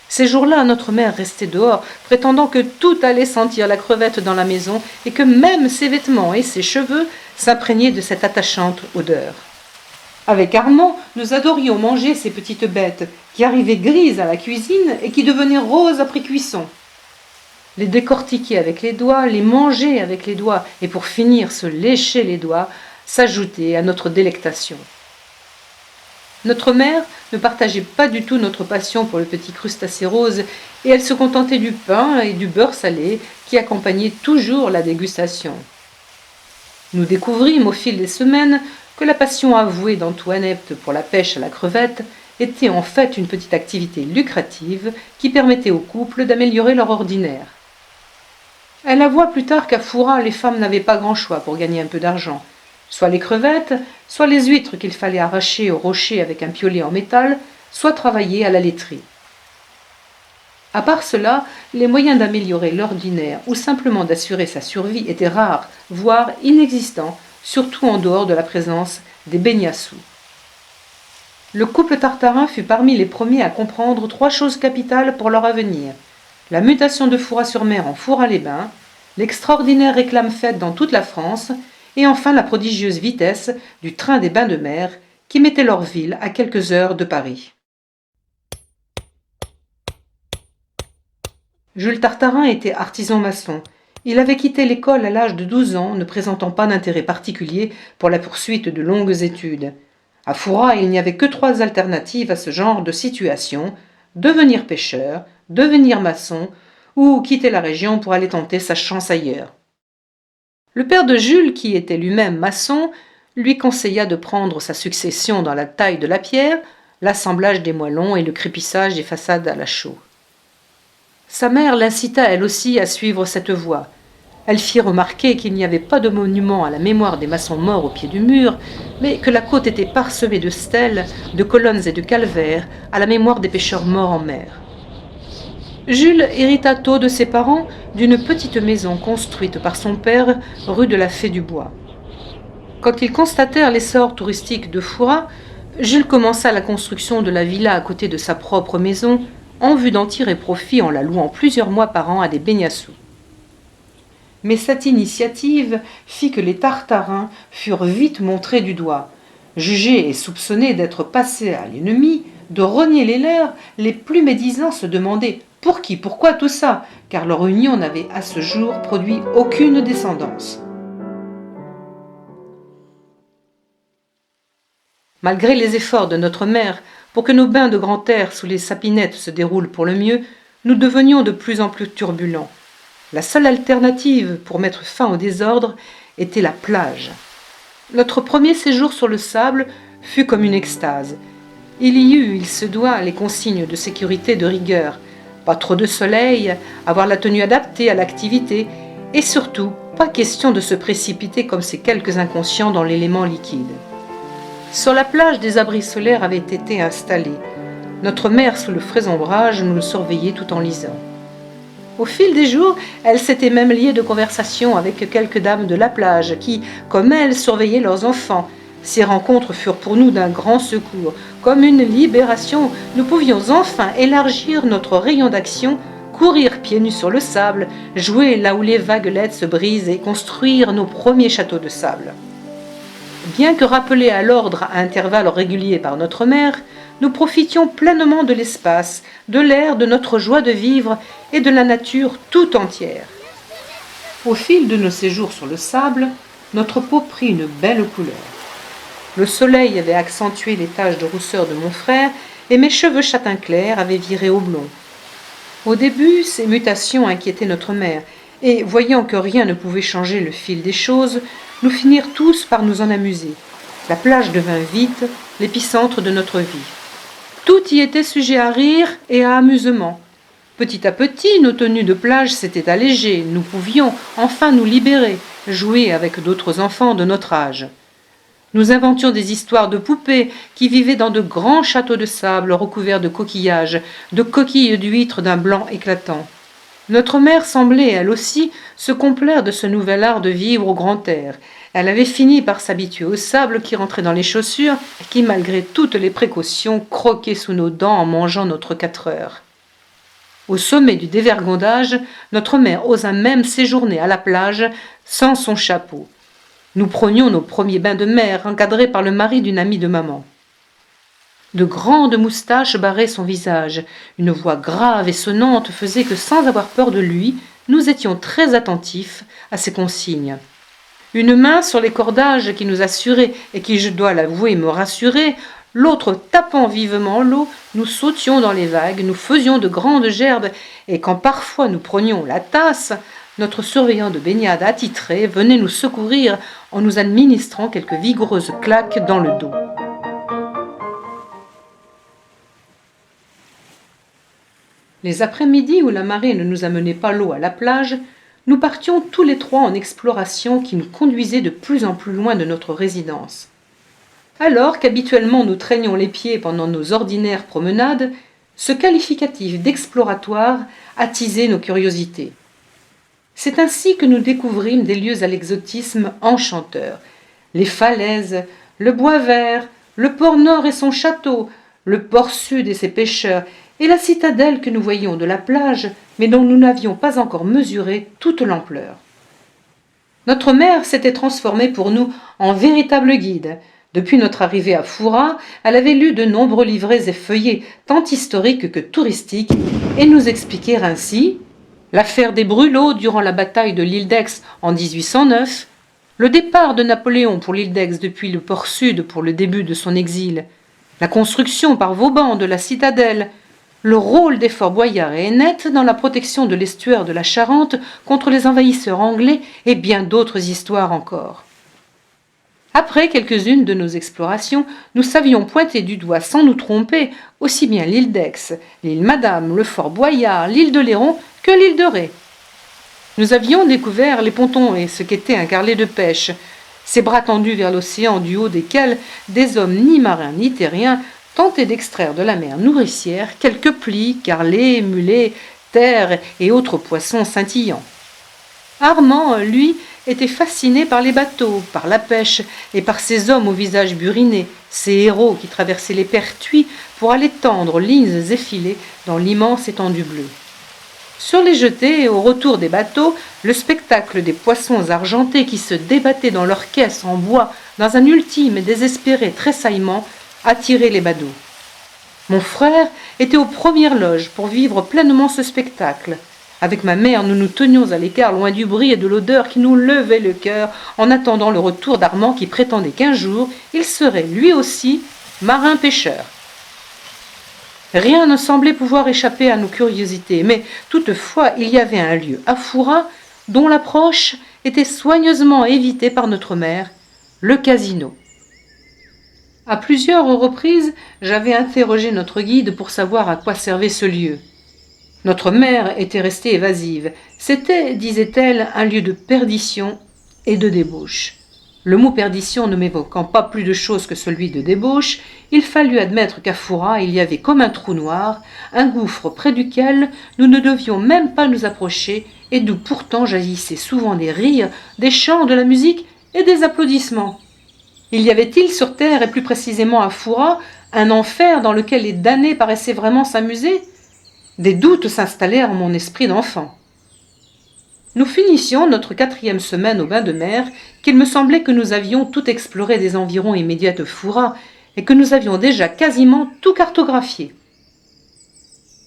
Speaker 1: Ces jours-là, notre mère restait dehors, prétendant que tout allait sentir la crevette dans la maison et que même ses vêtements et ses cheveux s'imprégnaient de cette attachante odeur. Avec Armand, nous adorions manger ces petites bêtes qui arrivaient grises à la cuisine et qui devenaient roses après cuisson. Les décortiquer avec les doigts, les manger avec les doigts et pour finir se lécher les doigts s'ajoutait à notre délectation. Notre mère ne partageait pas du tout notre passion pour le petit crustacé rose et elle se contentait du pain et du beurre salé qui accompagnaient toujours la dégustation. Nous découvrîmes au fil des semaines que la passion avouée d'Antoinette pour la pêche à la crevette était en fait une petite activité lucrative qui permettait aux couples d'améliorer leur ordinaire. Elle avoua plus tard qu'à Fouras, les femmes n'avaient pas grand choix pour gagner un peu d'argent. Soit les crevettes, soit les huîtres qu'il fallait arracher au rocher avec un piolet en métal, soit travailler à la laiterie. À part cela, les moyens d'améliorer l'ordinaire ou simplement d'assurer sa survie étaient rares, voire inexistants, surtout en dehors de la présence des baignasous. Le couple Tartarin fut parmi les premiers à comprendre 3 choses capitales pour leur avenir: la mutation de Fouras-sur-Mer en Fouras-les-Bains, l'extraordinaire réclame faite dans toute la France, et enfin la prodigieuse vitesse du train des bains de mer qui mettait leur ville à quelques heures de Paris. Jules Tartarin était artisan maçon. Il avait quitté l'école à l'âge de 12 ans, ne présentant pas d'intérêt particulier pour la poursuite de longues études. À Fouras, il n'y avait que 3 alternatives à ce genre de situation: devenir pêcheur, devenir maçon ou quitter la région pour aller tenter sa chance ailleurs. Le père de Jules, qui était lui-même maçon, lui conseilla de prendre sa succession dans la taille de la pierre, l'assemblage des moellons et le crépissage des façades à la chaux. Sa mère l'incita elle aussi à suivre cette voie. Elle fit remarquer qu'il n'y avait pas de monument à la mémoire des maçons morts au pied du mur, mais que la côte était parsemée de stèles, de colonnes et de calvaires à la mémoire des pêcheurs morts en mer. Jules hérita tôt de ses parents d'une petite maison construite par son père rue de la Fée-du-Bois. Quand ils constatèrent l'essor touristique de Fouras, Jules commença la construction de la villa à côté de sa propre maison, en vue d'en tirer profit en la louant plusieurs mois par an à des baignasous. Mais cette initiative fit que les Tartarins furent vite montrés du doigt. Jugés et soupçonnés d'être passés à l'ennemi, de renier les leurs, les plus médisants se demandaient pour qui, pourquoi tout ça, car leur union n'avait à ce jour produit aucune descendance. Malgré les efforts de notre mère pour que nos bains de grand air sous les sapinettes se déroulent pour le mieux, nous devenions de plus en plus turbulents. La seule alternative pour mettre fin au désordre était la plage. Notre premier séjour sur le sable fut comme une extase. Il y eut, il se doit, les consignes de sécurité de rigueur. Pas trop de soleil, avoir la tenue adaptée à l'activité et surtout, pas question de se précipiter comme ces quelques inconscients dans l'élément liquide. Sur la plage, des abris solaires avaient été installés. Notre mère, sous le frais ombrage, nous le surveillait tout en lisant. Au fil des jours, elle s'était même liée de conversation avec quelques dames de la plage qui, comme elle, surveillaient leurs enfants. Ces rencontres furent pour nous d'un grand secours. Comme une libération, nous pouvions enfin élargir notre rayon d'action, courir pieds nus sur le sable, jouer là où les vaguelettes se brisent et construire nos premiers châteaux de sable. Bien que rappelés à l'ordre à intervalles réguliers par notre mère, nous profitions pleinement de l'espace, de l'air, de notre joie de vivre et de la nature tout entière. Au fil de nos séjours sur le sable, notre peau prit une belle couleur. Le soleil avait accentué les taches de rousseur de mon frère et mes cheveux châtain clair avaient viré au blond. Au début, ces mutations inquiétaient notre mère et, voyant que rien ne pouvait changer le fil des choses, nous finirent tous par nous en amuser. La plage devint vite l'épicentre de notre vie. Tout y était sujet à rire et à amusement. Petit à petit, nos tenues de plage s'étaient allégées, nous pouvions enfin nous libérer, jouer avec d'autres enfants de notre âge. Nous inventions des histoires de poupées qui vivaient dans de grands châteaux de sable recouverts de coquillages, de coquilles d'huîtres d'un blanc éclatant. Notre mère semblait, elle aussi, se complaire de ce nouvel art de vivre au grand air. Elle avait fini par s'habituer au sable qui rentrait dans les chaussures et qui, malgré toutes les précautions, croquait sous nos dents en mangeant notre 4 heures. Au sommet du dévergondage, notre mère osa même séjourner à la plage sans son chapeau. Nous prenions nos premiers bains de mer, encadrés par le mari d'une amie de maman. De grandes moustaches barraient son visage. Une voix grave et sonnante faisait que, sans avoir peur de lui, nous étions très attentifs à ses consignes. Une main sur les cordages qui nous assuraient et qui, je dois l'avouer, me rassurait, l'autre tapant vivement l'eau, nous sautions dans les vagues, nous faisions de grandes gerbes, et quand parfois nous prenions la tasse, notre surveillant de baignade attitré venait nous secourir en nous administrant quelques vigoureuses claques dans le dos. Les après-midi où la marée ne nous amenait pas l'eau à la plage, nous partions tous les trois en exploration qui nous conduisait de plus en plus loin de notre résidence. Alors qu'habituellement nous traînions les pieds pendant nos ordinaires promenades, ce qualificatif d'exploratoire attisait nos curiosités. C'est ainsi que nous découvrîmes des lieux à l'exotisme enchanteur. Les falaises, le bois vert, le port nord et son château, le port sud et ses pêcheurs, et la citadelle que nous voyions de la plage, mais dont nous n'avions pas encore mesuré toute l'ampleur. Notre mère s'était transformée pour nous en véritable guide. Depuis notre arrivée à Fouras, elle avait lu de nombreux livrets et feuillets, tant historiques que touristiques, et nous expliquait ainsi l'affaire des brûlots durant la bataille de l'île d'Aix en 1809, le départ de Napoléon pour l'île d'Aix depuis le port sud pour le début de son exil, la construction par Vauban de la citadelle, Le rôle des Fort Boyard est net dans la protection de l'estuaire de la Charente contre les envahisseurs anglais et bien d'autres histoires encore. Après quelques-unes de nos explorations, nous savions pointer du doigt sans nous tromper aussi bien l'île d'Aix, l'île Madame, le Fort Boyard, l'île de Léron que l'île de Ré. Nous avions découvert les pontons et ce qu'était un carlet de pêche, ces bras tendus vers l'océan du haut desquels des hommes ni marins ni terriens tentaient d'extraire de la mer nourricière quelques plis, carlets, mulets, terres et autres poissons scintillants. Armand, lui, était fasciné par les bateaux, par la pêche et par ces hommes au visage buriné, ces héros qui traversaient les pertuis pour aller tendre lignes effilées dans l'immense étendue bleue. Sur les jetées, au retour des bateaux, le spectacle des poissons argentés qui se débattaient dans leurs caisses en bois dans un ultime et désespéré tressaillement attirait les badauds. Mon frère était aux premières loges pour vivre pleinement ce spectacle. Avec ma mère, nous nous tenions à l'écart loin du bruit et de l'odeur qui nous levait le cœur en attendant le retour d'Armand qui prétendait qu'un jour, il serait lui aussi marin-pêcheur. Rien ne semblait pouvoir échapper à nos curiosités, mais toutefois il y avait un lieu à Fouras dont l'approche était soigneusement évitée par notre mère, le casino. À plusieurs reprises, j'avais interrogé notre guide pour savoir à quoi servait ce lieu. Notre mère était restée évasive. C'était, disait-elle, un lieu de perdition et de débauche. Le mot perdition ne m'évoquant pas plus de choses que celui de débauche, il fallut admettre qu'à Fouras il y avait comme un trou noir, un gouffre près duquel nous ne devions même pas nous approcher et d'où pourtant jaillissaient souvent des rires, des chants, de la musique et des applaudissements. Il y avait-il sur terre, et plus précisément à Fouras, un enfer dans lequel les damnés paraissaient vraiment s'amuser ? Des doutes s'installèrent en mon esprit d'enfant. Nous finissions notre 4e semaine au bain de mer, qu'il me semblait que nous avions tout exploré des environs immédiats de Fouras et que nous avions déjà quasiment tout cartographié.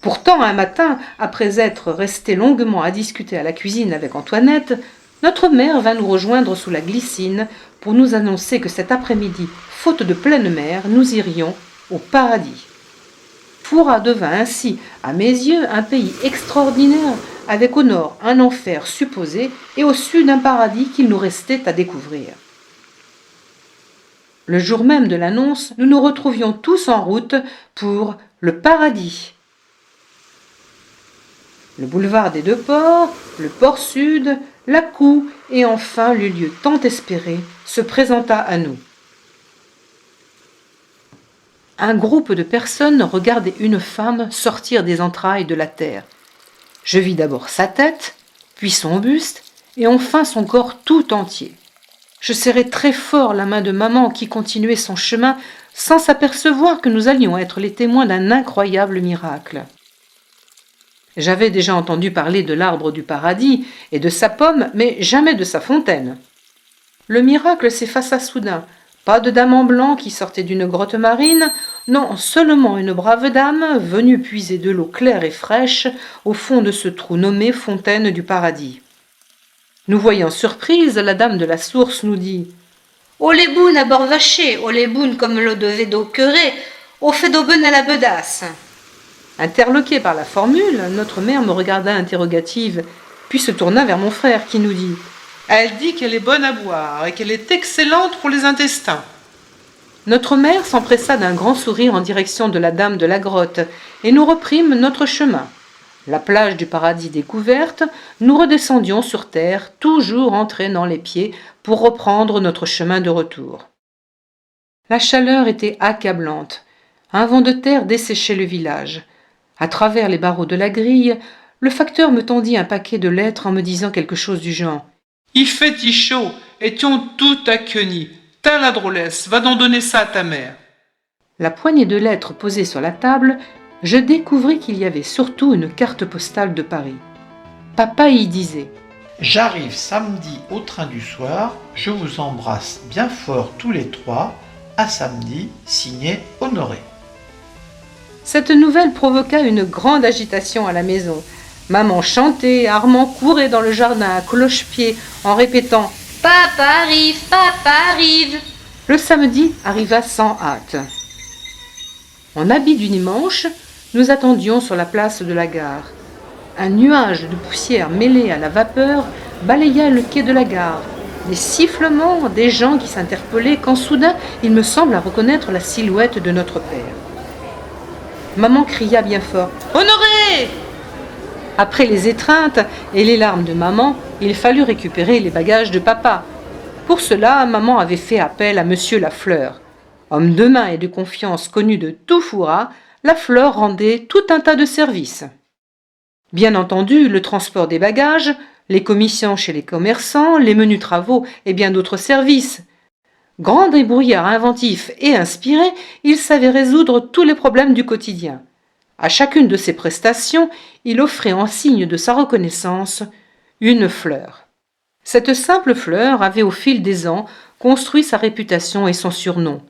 Speaker 1: Pourtant, un matin, après être restés longuement à discuter à la cuisine avec Antoinette, notre mère vint nous rejoindre sous la glycine pour nous annoncer que cet après-midi, faute de pleine mer, nous irions au paradis. Fouras devint ainsi, à mes yeux, un pays extraordinaire, avec au nord un enfer supposé et au sud un paradis qu'il nous restait à découvrir. Le jour même de l'annonce, nous nous retrouvions tous en route pour le paradis. Le boulevard des Deux Ports, le port sud, la Coue et enfin le lieu tant espéré se présenta à nous. Un groupe de personnes regardait une femme sortir des entrailles de la terre. Je vis d'abord sa tête, puis son buste, et enfin son corps tout entier. Je serrai très fort la main de maman qui continuait son chemin sans s'apercevoir que nous allions être les témoins d'un incroyable miracle. J'avais déjà entendu parler de l'arbre du paradis et de sa pomme, mais jamais de sa fontaine. Le miracle s'effaça soudain. Pas de dame en blanc qui sortait d'une grotte marine, non, seulement une brave dame venue puiser de l'eau claire et fraîche au fond de ce trou nommé fontaine du paradis. Nous voyant surprise, la dame de la source nous dit « Ô les bounes à bord vaché, ô les bounes comme l'eau devait d'eau querée, ô fait d'eau bonne à la bedasse !» Interloquée par la formule, notre mère me regarda interrogative, puis se tourna vers mon frère qui nous dit «
Speaker 3: Elle dit qu'elle est bonne à boire et qu'elle est excellente pour les intestins. »
Speaker 1: Notre mère s'empressa d'un grand sourire en direction de la dame de la grotte, et nous reprîmes notre chemin. La plage du paradis découverte, nous redescendions sur terre, toujours entraînant les pieds pour reprendre notre chemin de retour. La chaleur était accablante. Un vent de terre desséchait le village. À travers les barreaux de la grille, le facteur me tendit un paquet de lettres en me disant quelque chose du genre
Speaker 3: « Il fait chaud, étions tout à quenis. T'as la drôlesse, va donc donner ça à ta mère. »
Speaker 1: La poignée de lettres posée sur la table, je découvris qu'il y avait surtout une carte postale de Paris. Papa y disait
Speaker 2: « J'arrive samedi au train du soir, je vous embrasse bien fort tous les trois, à samedi, signé Honoré. »
Speaker 1: Cette nouvelle provoqua une grande agitation à la maison. Maman chantait, Armand courait dans le jardin à cloche-pied en répétant « Papa arrive, papa arrive !» Le samedi arriva sans hâte. En habit du dimanche, Nous attendions sur la place de la gare. Un nuage de poussière mêlée à la vapeur balaya le quai de la gare. Des sifflements, des gens qui s'interpellaient, quand soudain il me sembla reconnaître la silhouette de notre père. Maman cria bien fort « Honoré !» Après les étreintes et les larmes de maman, il fallut récupérer les bagages de papa. Pour cela, maman avait fait appel à monsieur Lafleur. Homme de main et de confiance connu de tout Fouras, Lafleur rendait tout un tas de services. Bien entendu, le transport des bagages, les commissions chez les commerçants, les menus travaux et bien d'autres services. Grand débrouillard inventif et inspiré, il savait résoudre tous les problèmes du quotidien. À chacune de ses prestations, il offrait en signe de sa reconnaissance une fleur. Cette simple fleur avait au fil des ans construit sa réputation et son surnom.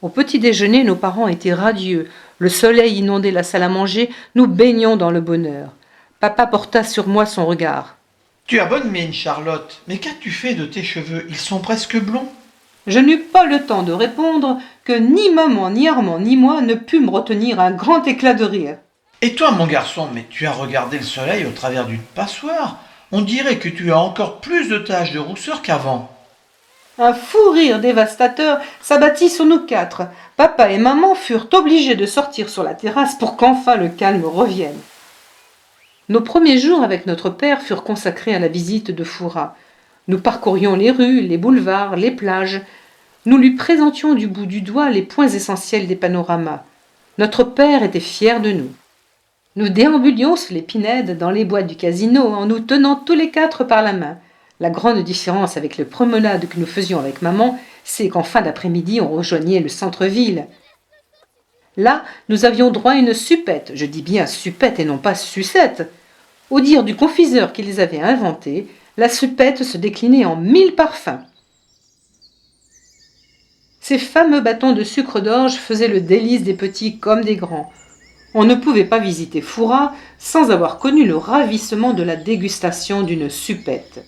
Speaker 1: Au petit déjeuner, nos parents étaient radieux. Le soleil inondait la salle à manger, nous baignions dans le bonheur. Papa porta sur moi son regard.
Speaker 2: « Tu as bonne mine, Charlotte, mais qu'as-tu fait de tes cheveux? Ils sont presque blonds. »
Speaker 1: Je n'eus pas le temps de répondre que ni maman, ni Armand, ni moi ne pûmes retenir un grand éclat de rire.
Speaker 2: « Et toi, mon garçon, mais tu as regardé le soleil au travers d'une passoire. On dirait que tu as encore plus de taches de rousseur qu'avant. »
Speaker 1: Un fou rire dévastateur s'abattit sur nous quatre. Papa et maman furent obligés de sortir sur la terrasse pour qu'enfin le calme revienne. Nos premiers jours avec notre père furent consacrés à la visite de Fouras. Nous parcourions les rues, les boulevards, les plages. Nous lui présentions du bout du doigt les points essentiels des panoramas. Notre père était fier de nous. Nous déambulions sous les pinèdes dans les bois du casino en nous tenant tous les quatre par la main. La grande différence avec les promenades que nous faisions avec maman, c'est qu'en fin d'après-midi, on rejoignait le centre-ville. Là, nous avions droit à une suppette, je dis bien suppette et non pas sucette. Au dire du confiseur qui les avait inventés, la suppette se déclinait en 1000 parfums. Ces fameux bâtons de sucre d'orge faisaient le délice des petits comme des grands. On ne pouvait pas visiter Fouras sans avoir connu le ravissement de la dégustation d'une suppette.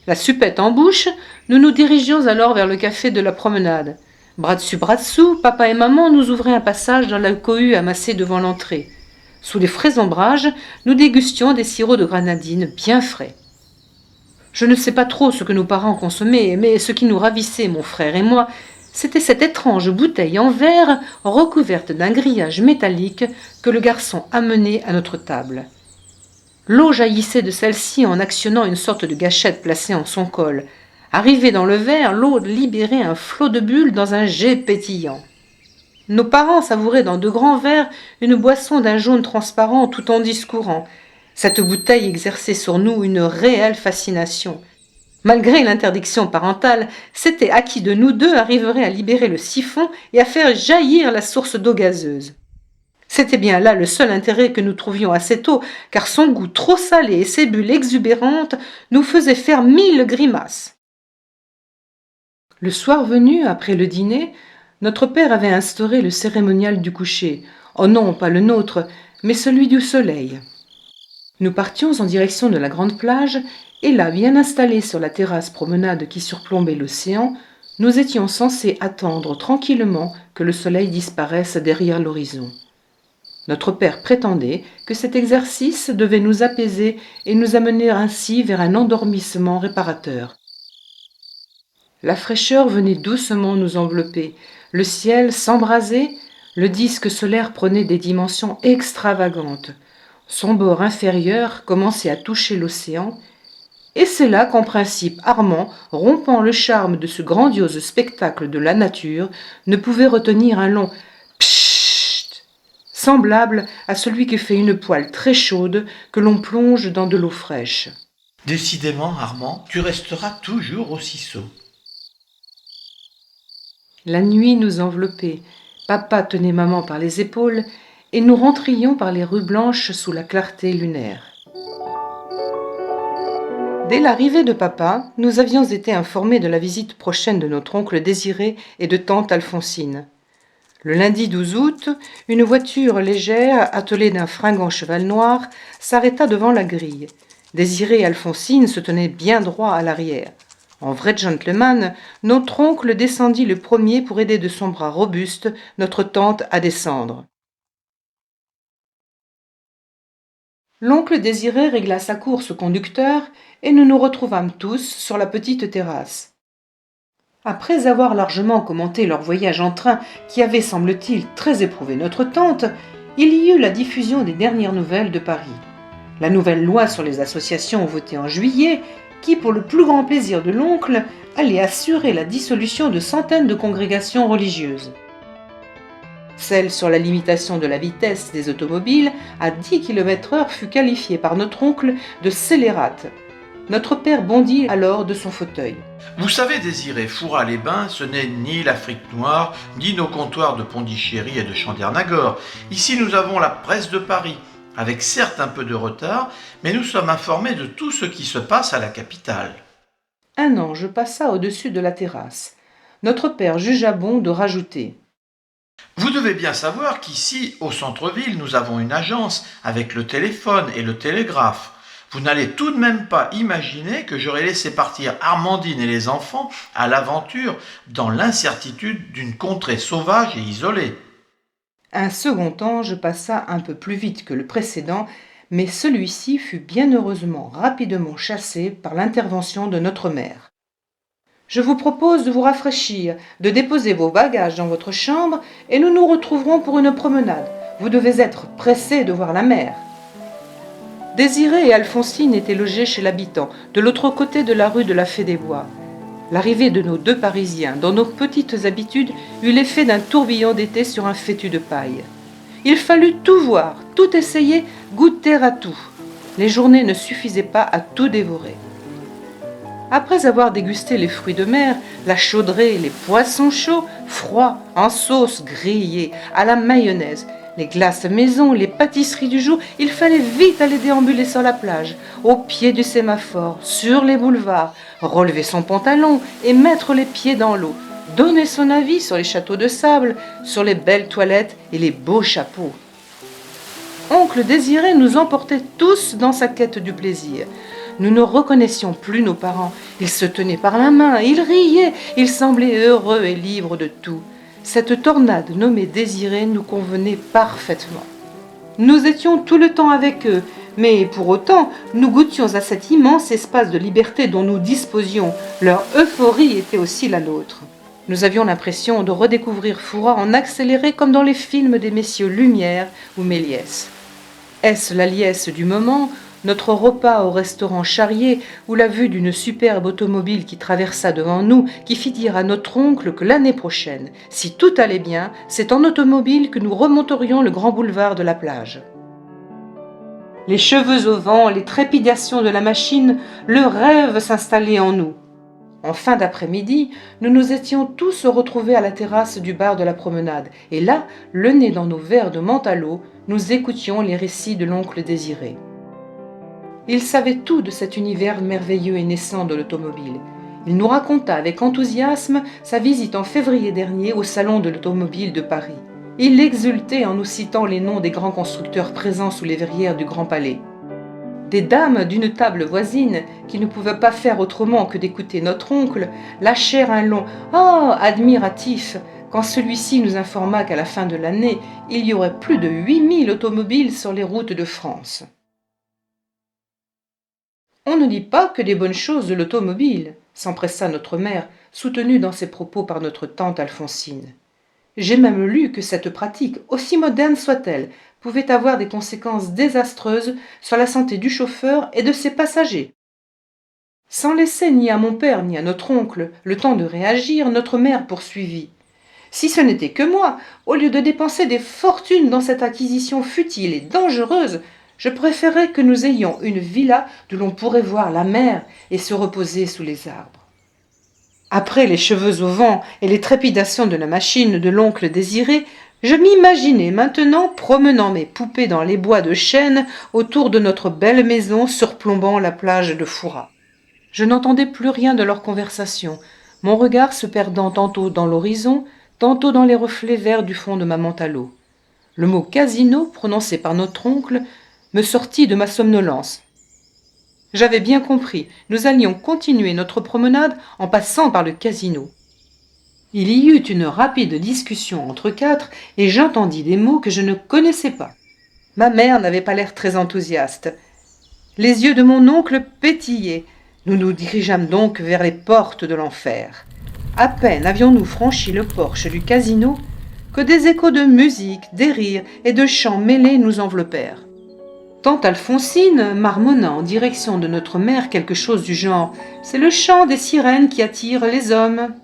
Speaker 1: La suppette en bouche, nous nous dirigions alors vers le café de la promenade. Bras dessous, papa et maman nous ouvraient un passage dans la cohue amassée devant l'entrée. Sous les frais ombrages, nous dégustions des sirops de grenadine bien frais. Je ne sais pas trop ce que nos parents consommaient, mais ce qui nous ravissait, mon frère et moi, c'était cette étrange bouteille en verre recouverte d'un grillage métallique que le garçon amenait à notre table. L'eau jaillissait de celle-ci en actionnant une sorte de gâchette placée en son col. Arrivée dans le verre, l'eau libérait un flot de bulles dans un jet pétillant. Nos parents savouraient dans de grands verres une boisson d'un jaune transparent tout en discourant. Cette bouteille exerçait sur nous une réelle fascination. Malgré l'interdiction parentale, c'était à qui de nous deux arriverait à libérer le siphon et à faire jaillir la source d'eau gazeuse. C'était bien là le seul intérêt que nous trouvions à cette eau, car son goût trop salé et ses bulles exubérantes nous faisaient faire 1000 grimaces. Le soir venu, après le dîner, notre père avait instauré le cérémonial du coucher. Oh non, pas le nôtre, mais celui du soleil. Nous partions en direction de la grande plage, et là, bien installés sur la terrasse promenade qui surplombait l'océan, nous étions censés attendre tranquillement que le soleil disparaisse derrière l'horizon. Notre père prétendait que cet exercice devait nous apaiser et nous amener ainsi vers un endormissement réparateur. La fraîcheur venait doucement nous envelopper, le ciel s'embrasait, le disque solaire prenait des dimensions extravagantes. Son bord inférieur commençait à toucher l'océan, et c'est là qu'en principe Armand, rompant le charme de ce grandiose spectacle de la nature, ne pouvait retenir un long « pssst » semblable à celui que fait une poêle très chaude que l'on plonge dans de l'eau fraîche.
Speaker 2: « Décidément, Armand, tu resteras toujours aussi sot. »
Speaker 1: La nuit nous enveloppait, papa tenait maman par les épaules, et nous rentrions par les rues blanches sous la clarté lunaire. Dès l'arrivée de papa, nous avions été informés de la visite prochaine de notre oncle Désiré et de tante Alphonsine. Le lundi 12 août, une voiture légère, attelée d'un fringant cheval noir, s'arrêta devant la grille. Désiré et Alphonsine se tenaient bien droit à l'arrière. En vrai gentleman, notre oncle descendit le premier pour aider de son bras robuste notre tante à descendre. L'oncle Désiré régla sa course au conducteur et nous nous retrouvâmes tous sur la petite terrasse. Après avoir largement commenté leur voyage en train qui avait, semble-t-il, très éprouvé notre tante, il y eut la diffusion des dernières nouvelles de Paris. La nouvelle loi sur les associations votée en juillet, qui, pour le plus grand plaisir de l'oncle, allait assurer la dissolution de centaines de congrégations religieuses. Celle sur la limitation de la vitesse des automobiles à 10 km/h fut qualifiée par notre oncle de scélérate. Notre père bondit alors de son fauteuil.
Speaker 2: Vous savez, Désiré, Fouras-les-Bains, ce n'est ni l'Afrique noire, ni nos comptoirs de Pondichéry et de Chandernagor. Ici, nous avons la presse de Paris, avec certes un peu de retard, mais nous sommes informés de tout ce qui se passe à la capitale.
Speaker 1: Un ange passa au-dessus de la terrasse. Notre père jugea bon de rajouter.
Speaker 2: Vous devez bien savoir qu'ici, au centre-ville, nous avons une agence avec le téléphone et le télégraphe. Vous n'allez tout de même pas imaginer que j'aurais laissé partir Armandine et les enfants à l'aventure dans l'incertitude d'une contrée sauvage et isolée.
Speaker 1: Un second ange passa un peu plus vite que le précédent, mais celui-ci fut bien heureusement rapidement chassé par l'intervention de notre mère. Je vous propose de vous rafraîchir, de déposer vos bagages dans votre chambre et nous nous retrouverons pour une promenade. Vous devez être pressés de voir la mer. Désiré et Alphonsine étaient logés chez l'habitant, de l'autre côté de la rue de la Fée-des-Bois. L'arrivée de nos deux Parisiens, dans nos petites habitudes, eut l'effet d'un tourbillon d'été sur un fétu de paille. Il fallut tout voir, tout essayer, goûter à tout. Les journées ne suffisaient pas à tout dévorer. Après avoir dégusté les fruits de mer, la chaudrée, les poissons chauds, froids, en sauce, grillés, à la mayonnaise, les glaces maison, les pâtisseries du jour, il fallait vite aller déambuler sur la plage, au pied du sémaphore, sur les boulevards, relever son pantalon et mettre les pieds dans l'eau, donner son avis sur les châteaux de sable, sur les belles toilettes et les beaux chapeaux. Oncle Désiré nous emportait tous dans sa quête du plaisir. Nous ne reconnaissions plus nos parents. Ils se tenaient par la main, ils riaient, ils semblaient heureux et libres de tout. Cette tornade nommée Désiré nous convenait parfaitement. Nous étions tout le temps avec eux, mais pour autant, nous goûtions à cet immense espace de liberté dont nous disposions. Leur euphorie était aussi la nôtre. Nous avions l'impression de redécouvrir Fouras en accéléré comme dans les films des messieurs Lumière ou Méliès. Est-ce la liesse du moment, notre repas au restaurant Charrier ou la vue d'une superbe automobile qui traversa devant nous qui fit dire à notre oncle que l'année prochaine, si tout allait bien, c'est en automobile que nous remonterions le grand boulevard de la plage. Les cheveux au vent, les trépidations de la machine, le rêve s'installait en nous. En fin d'après-midi, nous nous étions tous retrouvés à la terrasse du bar de la promenade, et là, le nez dans nos verres de menthe à l'eau, nous écoutions les récits de l'oncle Désiré. Il savait tout de cet univers merveilleux et naissant de l'automobile. Il nous raconta avec enthousiasme sa visite en février dernier au salon de l'automobile de Paris. Il exultait en nous citant les noms des grands constructeurs présents sous les verrières du Grand Palais. Des dames d'une table voisine, qui ne pouvaient pas faire autrement que d'écouter notre oncle, lâchèrent un long « Oh !» admiratif, quand celui-ci nous informa qu'à la fin de l'année, il y aurait plus de 8000 automobiles sur les routes de France. On ne dit pas que des bonnes choses de l'automobile, s'empressa notre mère, soutenue dans ses propos par notre tante Alphonsine. J'ai même lu que cette pratique, aussi moderne soit-elle, pouvait avoir des conséquences désastreuses sur la santé du chauffeur et de ses passagers. Sans laisser ni à mon père ni à notre oncle le temps de réagir, notre mère poursuivit. Si ce n'était que moi, au lieu de dépenser des fortunes dans cette acquisition futile et dangereuse, je préférais que nous ayons une villa d'où l'on pourrait voir la mer et se reposer sous les arbres. Après les cheveux au vent et les trépidations de la machine de l'oncle Désiré, je m'imaginais maintenant promenant mes poupées dans les bois de chêne autour de notre belle maison surplombant la plage de Fouras. Je n'entendais plus rien de leur conversation, mon regard se perdant tantôt dans l'horizon, tantôt dans les reflets verts du fond de ma menthe à l'eau. Le mot casino, prononcé par notre oncle, me sortit de ma somnolence. J'avais bien compris, nous allions continuer notre promenade en passant par le casino. Il y eut une rapide discussion entre quatre et j'entendis des mots que je ne connaissais pas. Ma mère n'avait pas l'air très enthousiaste. Les yeux de mon oncle pétillaient. Nous nous dirigeâmes donc vers les portes de l'enfer. À peine avions-nous franchi le porche du casino que des échos de musique, des rires et de chants mêlés nous enveloppèrent. Tante Alphonsine marmonna en direction de notre mère quelque chose du genre « C'est le chant des sirènes qui attire les hommes ».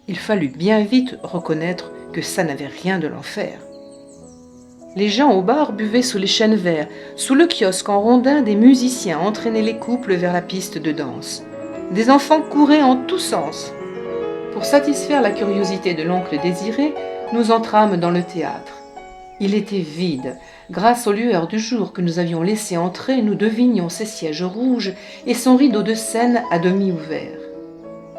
Speaker 1: Il fallut bien vite reconnaître que ça n'avait rien de l'enfer. Les gens au bar buvaient sous les chênes verts. Sous le kiosque en rondin, des musiciens entraînaient les couples vers la piste de danse. Des enfants couraient en tous sens. Pour satisfaire la curiosité de l'oncle Désiré, nous entrâmes dans le théâtre. Il était vide. Grâce aux lueurs du jour que nous avions laissé entrer, nous devinions ses sièges rouges et son rideau de scène à demi ouvert.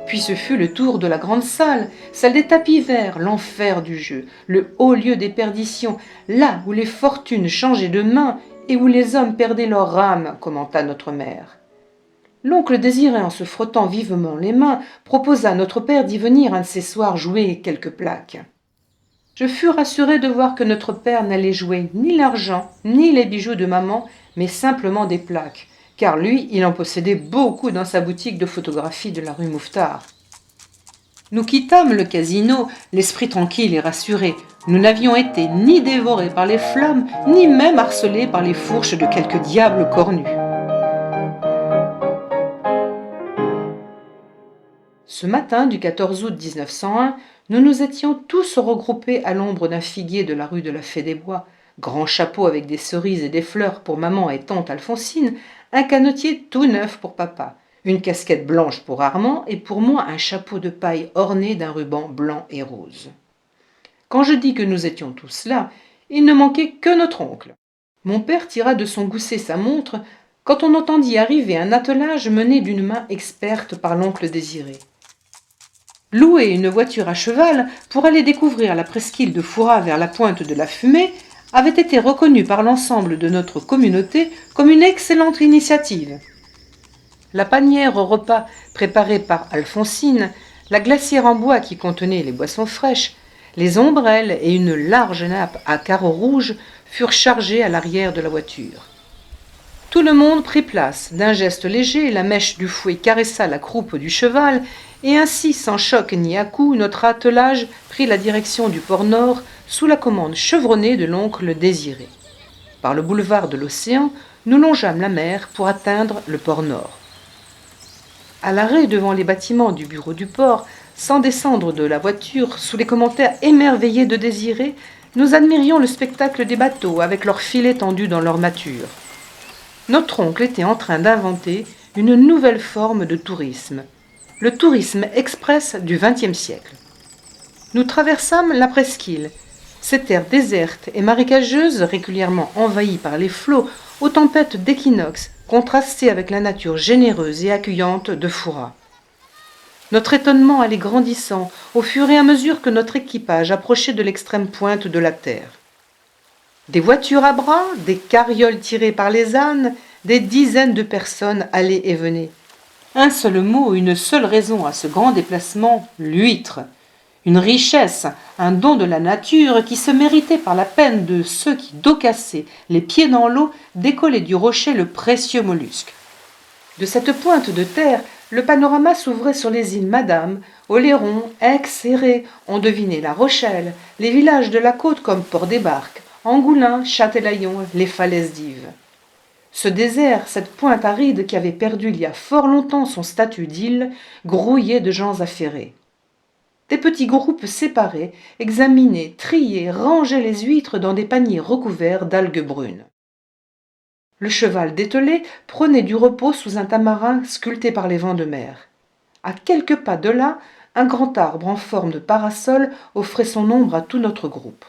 Speaker 1: Puis ce fut le tour de la grande salle, celle des tapis verts, l'enfer du jeu, le haut lieu des perditions, là où les fortunes changeaient de main et où les hommes perdaient leur âme, commenta notre mère. L'oncle Désiré, en se frottant vivement les mains, proposa à notre père d'y venir un de ces soirs jouer quelques plaques. Je fus rassurée de voir que notre père n'allait jouer ni l'argent, ni les bijoux de maman, mais simplement des plaques, car lui, il en possédait beaucoup dans sa boutique de photographie de la rue Mouffetard. Nous quittâmes le casino, l'esprit tranquille et rassuré. Nous n'avions été ni dévorés par les flammes, ni même harcelés par les fourches de quelques diables cornus. Ce matin du 14 août 1901, nous nous étions tous regroupés à l'ombre d'un figuier de la rue de la Fée-des-Bois, grand chapeau avec des cerises et des fleurs pour maman et tante Alphonsine, un canotier tout neuf pour papa, une casquette blanche pour Armand et pour moi un chapeau de paille orné d'un ruban blanc et rose. Quand je dis que nous étions tous là, il ne manquait que notre oncle. Mon père tira de son gousset sa montre quand on entendit arriver un attelage mené d'une main experte par l'oncle Désiré. Louer une voiture à cheval pour aller découvrir la presqu'île de Fouras vers la pointe de la Fumée avait été reconnu par l'ensemble de notre communauté comme une excellente initiative. La panière au repas préparée par Alphonsine, la glacière en bois qui contenait les boissons fraîches, les ombrelles et une large nappe à carreaux rouges furent chargés à l'arrière de la voiture. Tout le monde prit place. D'un geste léger, la mèche du fouet caressa la croupe du cheval, et ainsi, sans choc ni à-coup, notre attelage prit la direction du port Nord sous la commande chevronnée de l'oncle Désiré. Par le boulevard de l'Océan, nous longeâmes la mer pour atteindre le port Nord. À l'arrêt devant les bâtiments du bureau du port, sans descendre de la voiture, sous les commentaires émerveillés de Désiré, nous admirions le spectacle des bateaux avec leurs filets tendus dans leur mâture. Notre oncle était en train d'inventer une nouvelle forme de tourisme, le tourisme express du XXe siècle. Nous traversâmes la presqu'île, cette terre déserte et marécageuse, régulièrement envahie par les flots, aux tempêtes d'équinoxe, contrastée avec la nature généreuse et accueillante de Fouras. Notre étonnement allait grandissant au fur et à mesure que notre équipage approchait de l'extrême pointe de la terre. Des voitures à bras, des carrioles tirées par les ânes, des dizaines de personnes allaient et venaient. Un seul mot, une seule raison à ce grand déplacement, l'huître. Une richesse, un don de la nature qui se méritait par la peine de ceux qui, dos cassés, les pieds dans l'eau, décollaient du rocher le précieux mollusque. De cette pointe de terre, le panorama s'ouvrait sur les îles Madame, Oléron, Aix et Ré. On devinait La Rochelle, les villages de la côte comme Port-des-Barques, Angoulins, Châtelaillon, les falaises d'Yves. Ce désert, cette pointe aride qui avait perdu il y a fort longtemps son statut d'île, grouillait de gens affairés. Des petits groupes séparés examinaient, triaient, rangeaient les huîtres dans des paniers recouverts d'algues brunes. Le cheval dételé prenait du repos sous un tamarin sculpté par les vents de mer. À quelques pas de là, un grand arbre en forme de parasol offrait son ombre à tout notre groupe.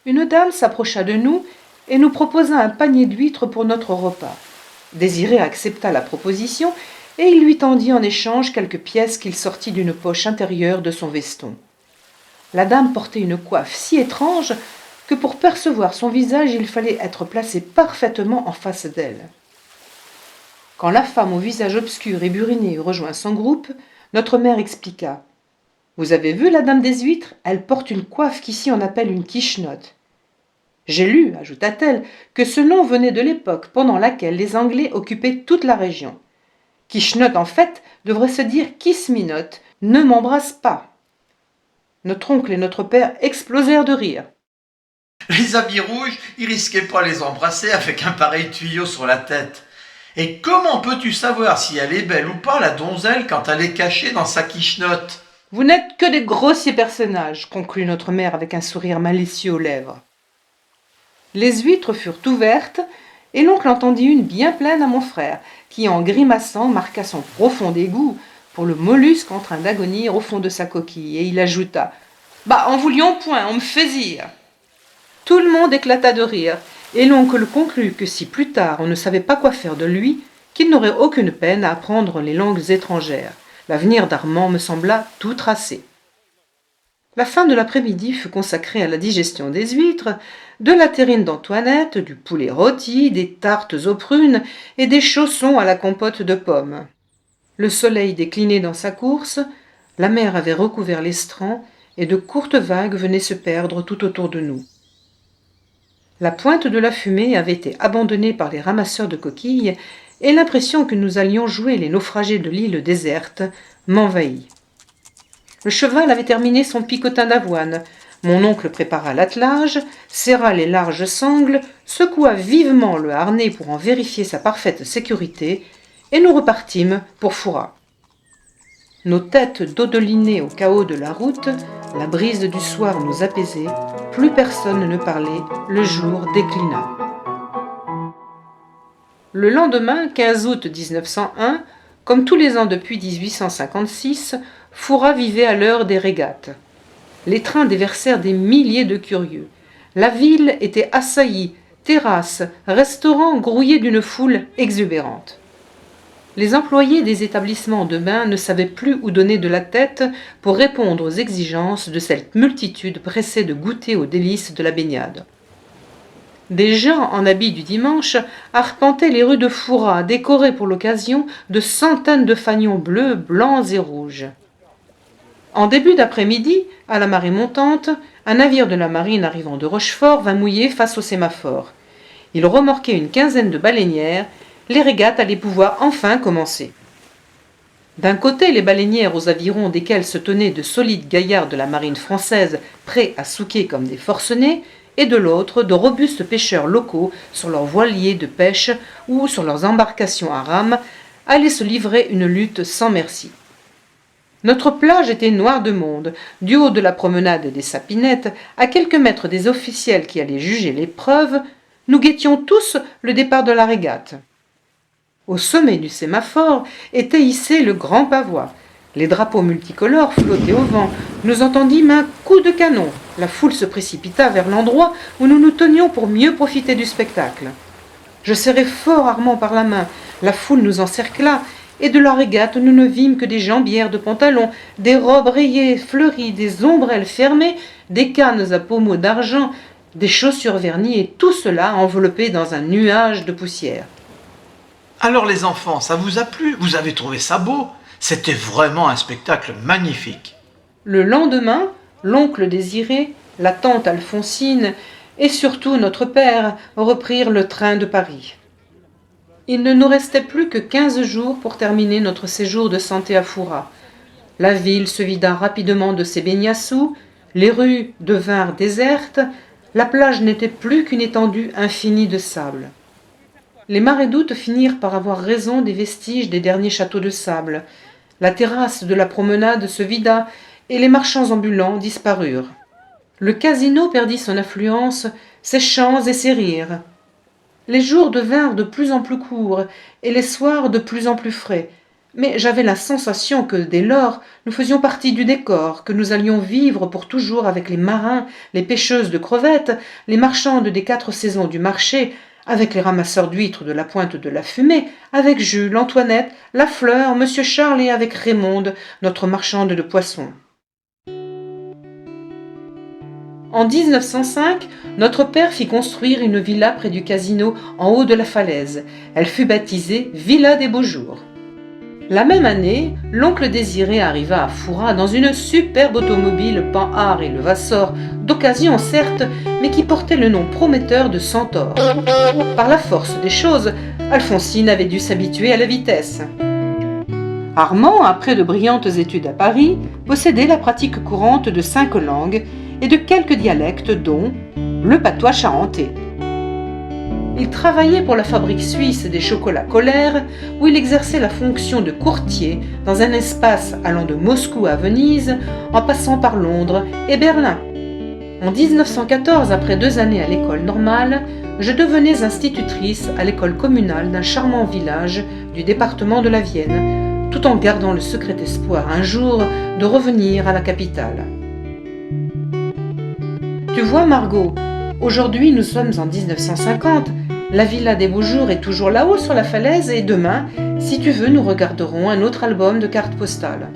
Speaker 1: Une dame s'approcha de nous et nous proposa un panier d'huîtres pour notre repas. Désiré accepta la proposition et il lui tendit en échange quelques pièces qu'il sortit d'une poche intérieure de son veston. La dame portait une coiffe si étrange que pour percevoir son visage il fallait être placé parfaitement en face d'elle. Quand la femme au visage obscur et buriné eut rejoint son groupe, notre mère expliqua. « Vous avez vu la dame des huîtres? Elle porte une coiffe qu'ici on appelle une quichenotte. » J'ai lu, ajouta-t-elle, que ce nom venait de l'époque pendant laquelle les Anglais occupaient toute la région. Quichenotte, en fait, devrait se dire kiss-me-not, ne m'embrasse pas. Notre oncle et notre père explosèrent de rire.
Speaker 2: Les habits rouges, ils risquaient pas les embrasser avec un pareil tuyau sur la tête. Et comment peux-tu savoir si elle est belle ou pas, la donzelle, quand elle est cachée dans sa quichenotte?
Speaker 1: Vous n'êtes que des grossiers personnages, conclut notre mère avec un sourire malicieux aux lèvres. Les huîtres furent ouvertes, et l'oncle entendit une bien pleine à mon frère, qui en grimaçant marqua son profond dégoût pour le mollusque en train d'agonir au fond de sa coquille, et il ajouta « Bah, en voulions point, on me fait zire !» Tout le monde éclata de rire, et l'oncle conclut que si plus tard on ne savait pas quoi faire de lui, qu'il n'aurait aucune peine à apprendre les langues étrangères. L'avenir d'Armand me sembla tout tracé. La fin de l'après-midi fut consacrée à la digestion des huîtres, de la terrine d'Antoinette, du poulet rôti, des tartes aux prunes et des chaussons à la compote de pommes. Le soleil déclinait dans sa course, la mer avait recouvert l'estran et de courtes vagues venaient se perdre tout autour de nous. La pointe de la fumée avait été abandonnée par les ramasseurs de coquilles et l'impression que nous allions jouer les naufragés de l'île déserte m'envahit. Le cheval avait terminé son picotin d'avoine. Mon oncle prépara l'attelage, serra les larges sangles, secoua vivement le harnais pour en vérifier sa parfaite sécurité, et nous repartîmes pour Fouras. Nos têtes dodelinées au chaos de la route, la brise du soir nous apaisait, plus personne ne parlait, le jour déclina. Le lendemain, 15 août 1901, comme tous les ans depuis 1856, Fouras vivait à l'heure des régates. Les trains déversèrent des milliers de curieux. La ville était assaillie, terrasses, restaurants grouillés d'une foule exubérante. Les employés des établissements de bains ne savaient plus où donner de la tête pour répondre aux exigences de cette multitude pressée de goûter aux délices de la baignade. Des gens en habits du dimanche arpentaient les rues de Fouras, décorées pour l'occasion de centaines de fanions bleus, blancs et rouges. En début d'après-midi, à la marée montante, un navire de la marine arrivant de Rochefort vint mouiller face au sémaphore. Il remorquait une quinzaine de baleinières. Les régates allaient pouvoir enfin commencer. D'un côté, les baleinières aux avirons desquelles se tenaient de solides gaillards de la marine française prêts à souquer comme des forcenés, et de l'autre, de robustes pêcheurs locaux sur leurs voiliers de pêche ou sur leurs embarcations à rames, allaient se livrer une lutte sans merci. Notre plage était noire de monde. Du haut de la promenade des Sapinettes, à quelques mètres des officiels qui allaient juger l'épreuve, nous guettions tous le départ de la régate. Au sommet du sémaphore était hissé le grand pavois. Les drapeaux multicolores flottaient au vent. Nous entendîmes un coup de canon. La foule se précipita vers l'endroit où nous nous tenions pour mieux profiter du spectacle. Je serrai fort Armand par la main. La foule nous encercla, et de la régate nous ne vîmes que des jambières de pantalons, des robes rayées, fleuries, des ombrelles fermées, des cannes à pommeau d'argent, des chaussures vernies, et tout cela enveloppé dans un nuage de poussière.
Speaker 2: Alors les enfants, ça vous a plu? Vous avez trouvé ça beau? C'était vraiment un spectacle magnifique.
Speaker 1: Le lendemain, l'oncle Désiré, la tante Alphonsine et surtout notre père reprirent le train de Paris. Il ne nous restait plus que 15 jours pour terminer notre séjour de santé à Fouras. La ville se vida rapidement de ses baignasous, les rues devinrent désertes, la plage n'était plus qu'une étendue infinie de sable. Les marées d'août finirent par avoir raison des vestiges des derniers châteaux de sable. La terrasse de la promenade se vida et les marchands ambulants disparurent. Le casino perdit son affluence, ses chants et ses rires. Les jours devinrent de plus en plus courts et les soirs de plus en plus frais, mais j'avais la sensation que, dès lors, nous faisions partie du décor, que nous allions vivre pour toujours avec les marins, les pêcheuses de crevettes, les marchandes des 4 saisons du marché, avec les ramasseurs d'huîtres de la Pointe de la Fumée, avec Jules, Antoinette, la Fleur, Monsieur Charles et avec Raymonde, notre marchande de poissons. En 1905, notre père fit construire une villa près du casino en haut de la falaise. Elle fut baptisée Villa des Beaux Jours. La même année, l'oncle Désiré arriva à Fouras dans une superbe automobile Panhard et Levasseur, d'occasion certes, mais qui portait le nom prometteur de Centaure. Par la force des choses, Alphonsine avait dû s'habituer à la vitesse. Armand, après de brillantes études à Paris, possédait la pratique courante de 5 langues et de quelques dialectes dont le patois charentais. Il travaillait pour la fabrique suisse des chocolats Kohler, où il exerçait la fonction de courtier dans un espace allant de Moscou à Venise, en passant par Londres et Berlin. En 1914, après 2 années à l'école normale, je devenais institutrice à l'école communale d'un charmant village du département de la Vienne, tout en gardant le secret espoir un jour de revenir à la capitale. Tu vois, Margot, aujourd'hui nous sommes en 1950, la Villa des Beaux Jours est toujours là-haut sur la falaise et demain, si tu veux, nous regarderons un autre album de cartes postales.